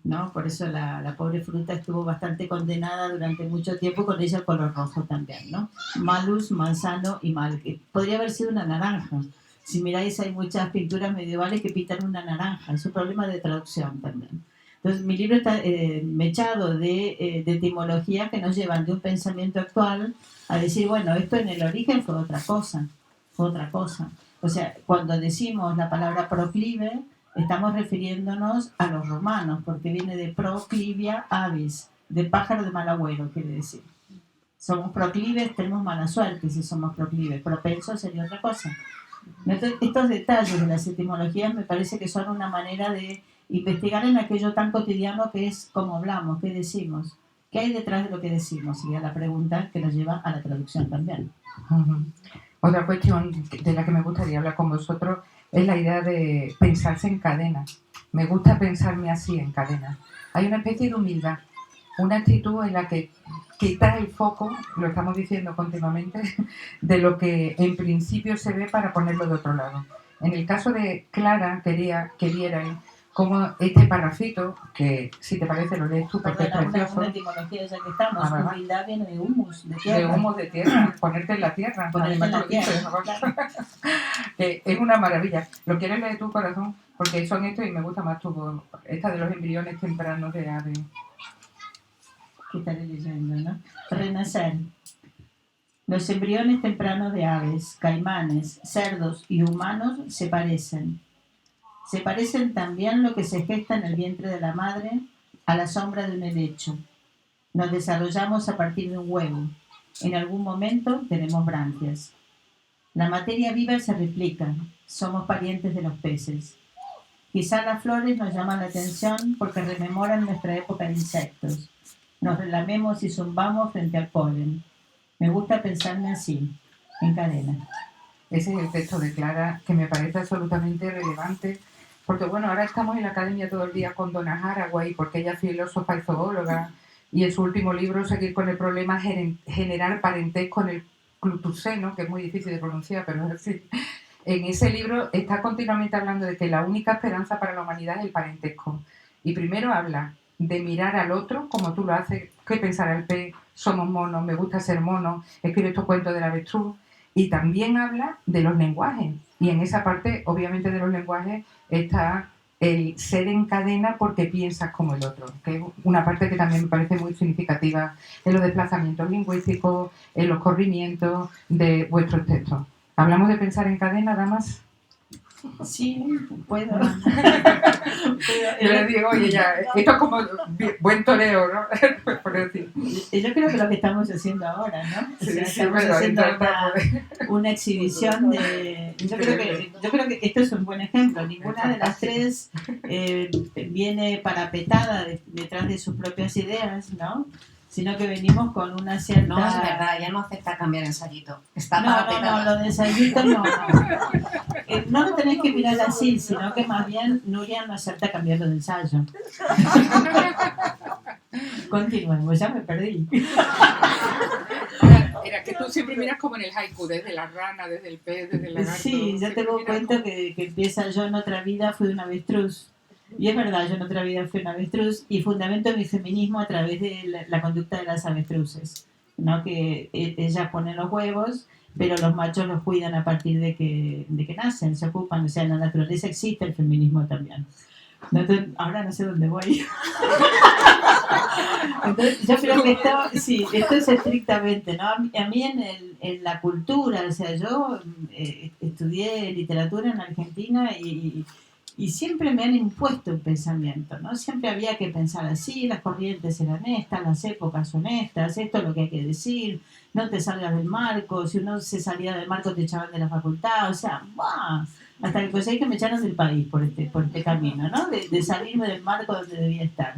¿no? Por eso la pobre fruta estuvo bastante condenada durante mucho tiempo, con ella el color rojo también, ¿no? Malus, manzano y mal, que podría haber sido una naranja. Si miráis, hay muchas pinturas medievales que pintan una naranja, es un problema de traducción también. Entonces, mi libro está mechado de etimología que nos llevan de un pensamiento actual a decir, bueno, esto en el origen fue otra cosa, fue otra cosa. O sea, cuando decimos la palabra proclive, estamos refiriéndonos a los romanos, porque viene de proclivia avis, de pájaro de mal agüero, quiere decir. Somos proclives, tenemos mala suerte si somos proclives, propensos sería otra cosa. Entonces, estos detalles de las etimologías me parece que son una manera de investigar en aquello tan cotidiano que es cómo hablamos, qué decimos, qué hay detrás de lo que decimos, sería la pregunta que nos lleva a la traducción también. Otra cuestión de la que me gustaría hablar con vosotros es la idea de pensarse en cadenas. Me gusta pensarme así, en cadenas. Hay una especie de humildad, una actitud en la que quitar el foco, lo estamos diciendo continuamente, de lo que en principio se ve para ponerlo de otro lado. En el caso de Clara, quería que vierais cómo este parrafito, que si te parece lo lees tú porque es precioso. Una etimología, ya que estamos, humildad viene de humus, de tierra. De humus de tierra, ponerte en la tierra. Ponerte en la tierra. Es una maravilla. ¿Lo quieres leer tú, corazón? Porque son estos y me gusta más tu, esta de los embriones tempranos de ave. ¿Qué estaré leyendo, no? Renacer. Los embriones tempranos de aves, caimanes, cerdos y humanos se parecen. Se parecen también lo que se gesta en el vientre de la madre a la sombra de un helecho. Nos desarrollamos a partir de un huevo. En algún momento tenemos branquias. La materia viva se replica. Somos parientes de los peces. Quizá las flores nos llaman la atención porque rememoran nuestra época de insectos. Nos relamemos y zumbamos frente al polen. Me gusta pensarme así, en cadena. Ese es el texto de Clara, que me parece absolutamente relevante, porque bueno, ahora estamos en la academia todo el día con Donna Haraway, porque ella es filósofa y zoóloga, y en su último libro, Seguir con el problema, generar parentesco en el clutuceno, que es muy difícil de pronunciar, pero es así. En ese libro está continuamente hablando de que la única esperanza para la humanidad es el parentesco. Y primero habla de mirar al otro como tú lo haces, qué pensará el pez, somos monos, me gusta ser mono, escribe estos cuentos del avestruz. Y también habla de los lenguajes. Y en esa parte, obviamente, de los lenguajes está el ser en cadena porque piensas como el otro, que es una parte que también me parece muy significativa en los desplazamientos lingüísticos, en los corrimientos de vuestros textos. ¿Hablamos de pensar en cadena, damas? Sí, puedo. Yo le digo, oye, ya, esto es como buen toreo, ¿no? Por decir. Yo creo que lo que estamos haciendo ahora, ¿no? O Sí, sea, sí, estamos bueno, haciendo intentamos. una exhibición de... Yo creo que esto es un buen ejemplo. Ninguna de las tres viene parapetada detrás de sus propias ideas, ¿no? Sino que venimos con una cierta... No, es verdad, ella no acepta cambiar ensayito. Está No, parapetada. lo de ensayito no. No lo tenéis que mirar así, sino que más bien Nuria no acepta cambiar de ensayo. Continuemos, ya me perdí. Era que tú siempre miras como en el haiku, desde la rana, desde el pez, desde el lagarto. Sí, ya tengo Siempre miras cuenta que empieza yo en otra vida fui un avestruz. Y es verdad, yo en otra vida fui un avestruz y fundamento mi feminismo a través de la conducta de las avestruces, ¿no? Que ellas ponen los huevos, pero los machos los cuidan a partir de que nacen, se ocupan, o sea, en la naturaleza existe el feminismo también. Entonces, ahora no sé dónde voy. Entonces, yo creo que esto es estrictamente, ¿no? A mí en la cultura, o sea, yo estudié literatura en Argentina y siempre me han impuesto un pensamiento, ¿no? Siempre había que pensar así, las corrientes eran estas, las épocas son estas, esto es lo que hay que decir, no te salgas del marco, si uno se salía del marco te echaban de la facultad, o sea, ¡buah! Hasta que conseguí que me echaron del país por este camino, ¿no? De salirme del marco donde debía estar.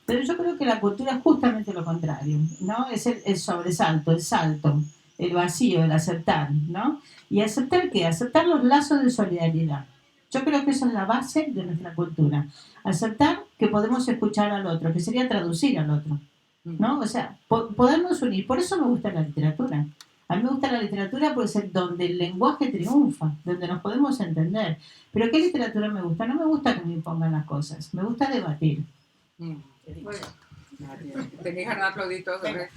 Pero yo creo que la cultura es justamente lo contrario, ¿no? Es el sobresalto, el salto, el vacío, el aceptar, ¿no? ¿Y aceptar qué? Aceptar los lazos de solidaridad. Yo creo que eso es la base de nuestra cultura. Aceptar que podemos escuchar al otro, que sería traducir al otro, ¿no? O sea, podernos unir. Por eso me gusta la literatura. A mí me gusta la literatura porque es donde el lenguaje triunfa, donde nos podemos entender. ¿Pero qué literatura me gusta? No me gusta que me impongan las cosas, me gusta debatir. Bueno, tenéis ganas de aplaudir todos, ¿eh?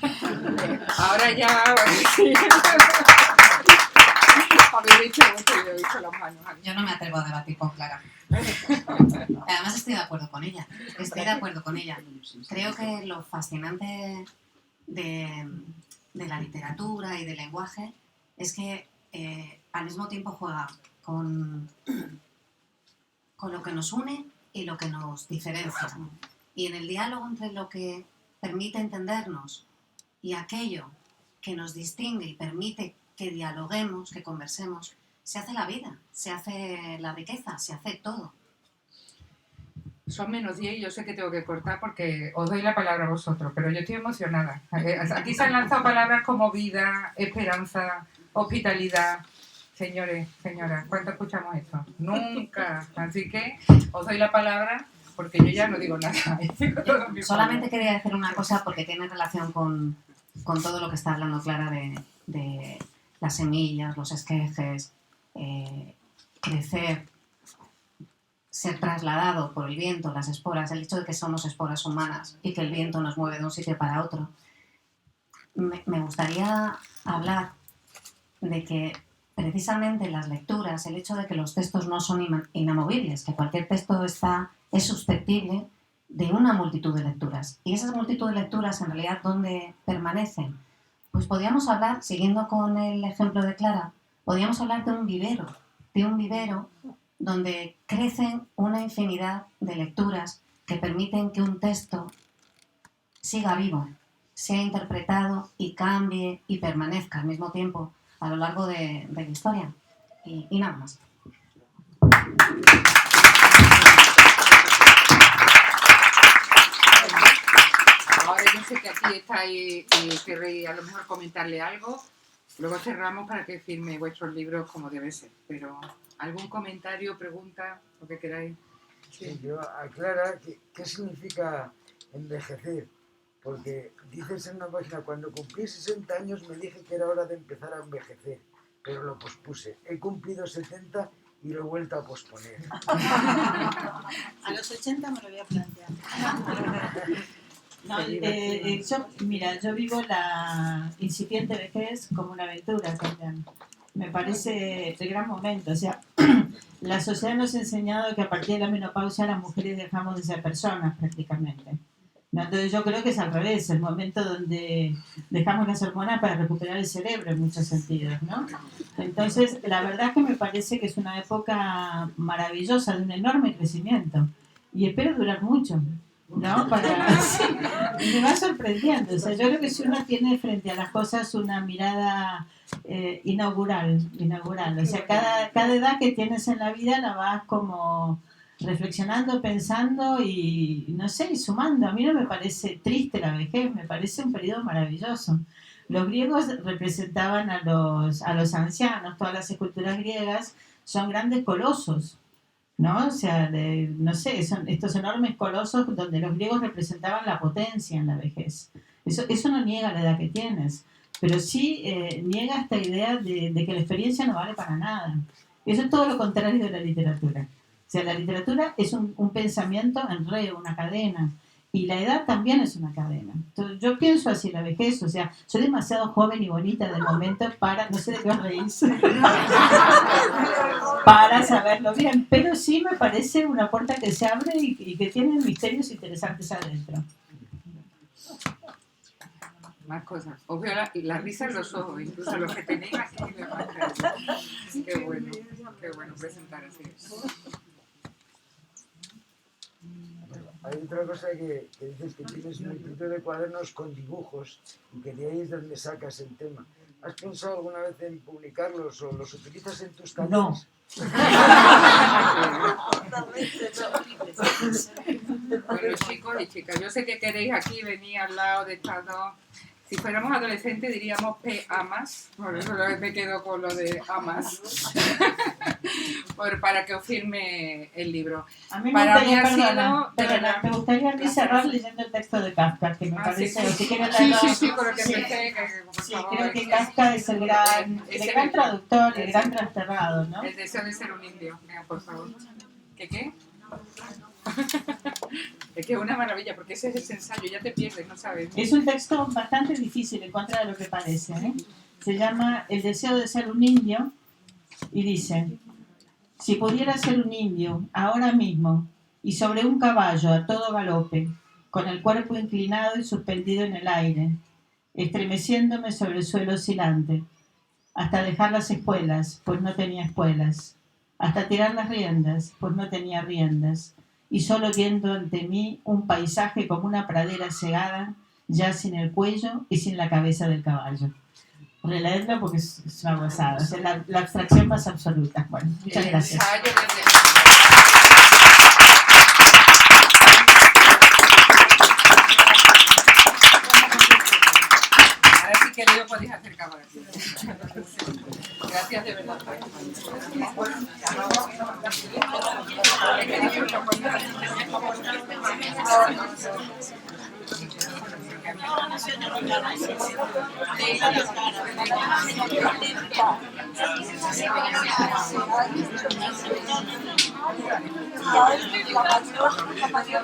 Ahora ya... Sí. Habéis dicho mucho y yo he visto las manos. Yo no me atrevo a debatir con Clara. Además estoy de acuerdo con ella. Creo que lo fascinante de la literatura y del lenguaje es que al mismo tiempo juega con lo que nos une y lo que nos diferencia. Y en el diálogo entre lo que permite entendernos y aquello que nos distingue y permite que dialoguemos, que conversemos, se hace la vida, se hace la riqueza, se hace todo. Son menos 10 y yo sé que tengo que cortar porque os doy la palabra a vosotros, pero yo estoy emocionada. Aquí se han lanzado palabras como vida, esperanza, hospitalidad. Señores, señoras, ¿cuánto escuchamos esto? Nunca. Así que os doy la palabra porque yo ya no digo nada. Solamente quería decir una cosa porque tiene relación con todo lo que está hablando Clara de las semillas, los esquejes, crecer, ser trasladado por el viento, las esporas, el hecho de que somos esporas humanas y que el viento nos mueve de un sitio para otro. Me gustaría hablar de que precisamente las lecturas, el hecho de que los textos no son inamovibles, que cualquier texto es susceptible de una multitud de lecturas. Y esas multitud de lecturas, en realidad, ¿dónde permanecen? Pues podríamos hablar, siguiendo con el ejemplo de Clara, podríamos hablar de un vivero donde crecen una infinidad de lecturas que permiten que un texto siga vivo, sea interpretado y cambie y permanezca al mismo tiempo a lo largo de la historia. Y nada más. Ahora yo sé que aquí estáis y querréis a lo mejor comentarle algo. Luego cerramos para que firme vuestros libros como debe ser. Pero algún comentario, pregunta, lo que queráis. Sí, yo aclara qué significa envejecer. Porque dices en una página, cuando cumplí 60 años me dije que era hora de empezar a envejecer, pero lo pospuse. He cumplido 70 y lo he vuelto a posponer. A los 80 me lo voy a plantear. No, yo vivo la incipiente vejez como una aventura también. Me parece el gran momento. O sea, la sociedad nos ha enseñado que a partir de la menopausia las mujeres dejamos de ser personas prácticamente. ¿no? Entonces yo creo que es al revés, el momento donde dejamos las hormonas para recuperar el cerebro en muchos sentidos, ¿no? Entonces, la verdad es que me parece que es una época maravillosa, de un enorme crecimiento. Y espero durar mucho, ¿no? Sí, y me va sorprendiendo. O sea, yo creo que si uno tiene frente a las cosas una mirada inaugural. O sea, cada edad que tienes en la vida la vas como reflexionando, pensando y, no sé, y sumando. A mí no me parece triste la vejez, me parece un periodo maravilloso. Los griegos representaban a los ancianos, todas las esculturas griegas son grandes colosos, ¿no? O sea, no sé, son estos enormes colosos donde los griegos representaban la potencia en la vejez. Eso no niega la edad que tienes, pero sí niega esta idea de que la experiencia no vale para nada. Eso es todo lo contrario de la literatura. O sea, la literatura es un pensamiento en red, una cadena. Y la edad también es una cadena. Entonces, yo pienso así la vejez, o sea, soy demasiado joven y bonita de momento para, no sé de qué os reís, para saberlo bien, pero sí me parece una puerta que se abre y que tiene misterios interesantes adentro. Más cosas. Os veo la risa en los ojos, incluso los que tenéis aquí. Qué bueno presentar así. Hay otra cosa que dices que tienes multitud de cuadernos con dibujos y que de ahí es donde sacas el tema. ¿Has pensado alguna vez en publicarlos o los utilizas en tus talleres? No. Bueno, chicos y chicas, yo sé que queréis aquí venir al lado de estas dos. Si fuéramos adolescentes diríamos P-amas, por eso me quedo con lo de amas, para que os firme el libro. A mí Para mí me gustaría a mí cerrar leyendo el texto de Kafka, que me parece, sí. si quieren Sí, con lo que empecé, por sí, favor. creo que Kafka es el gran traductor, el gran trasterrado, ¿no? El deseo de ser un indio, mira, por favor. ¿Qué? Es que es una maravilla, porque ese es ese ensayo, ya te pierdes, no sabes. Es un texto bastante difícil en contra de lo que parece, ¿eh? Se llama El deseo de ser un indio y dice: si pudiera ser un indio ahora mismo y sobre un caballo a todo galope, con el cuerpo inclinado y suspendido en el aire, estremeciéndome sobre el suelo oscilante, hasta dejar las espuelas, pues no tenía espuelas, hasta tirar las riendas, pues no tenía riendas, y solo viendo ante mí un paisaje como una pradera cegada, ya sin el cuello y sin la cabeza del caballo. Releedlo porque es una gozada, o sea, la abstracción más absoluta. Bueno, muchas gracias. Ahora sí que lo podéis hacer cámara. Gracias de verdad. La mayor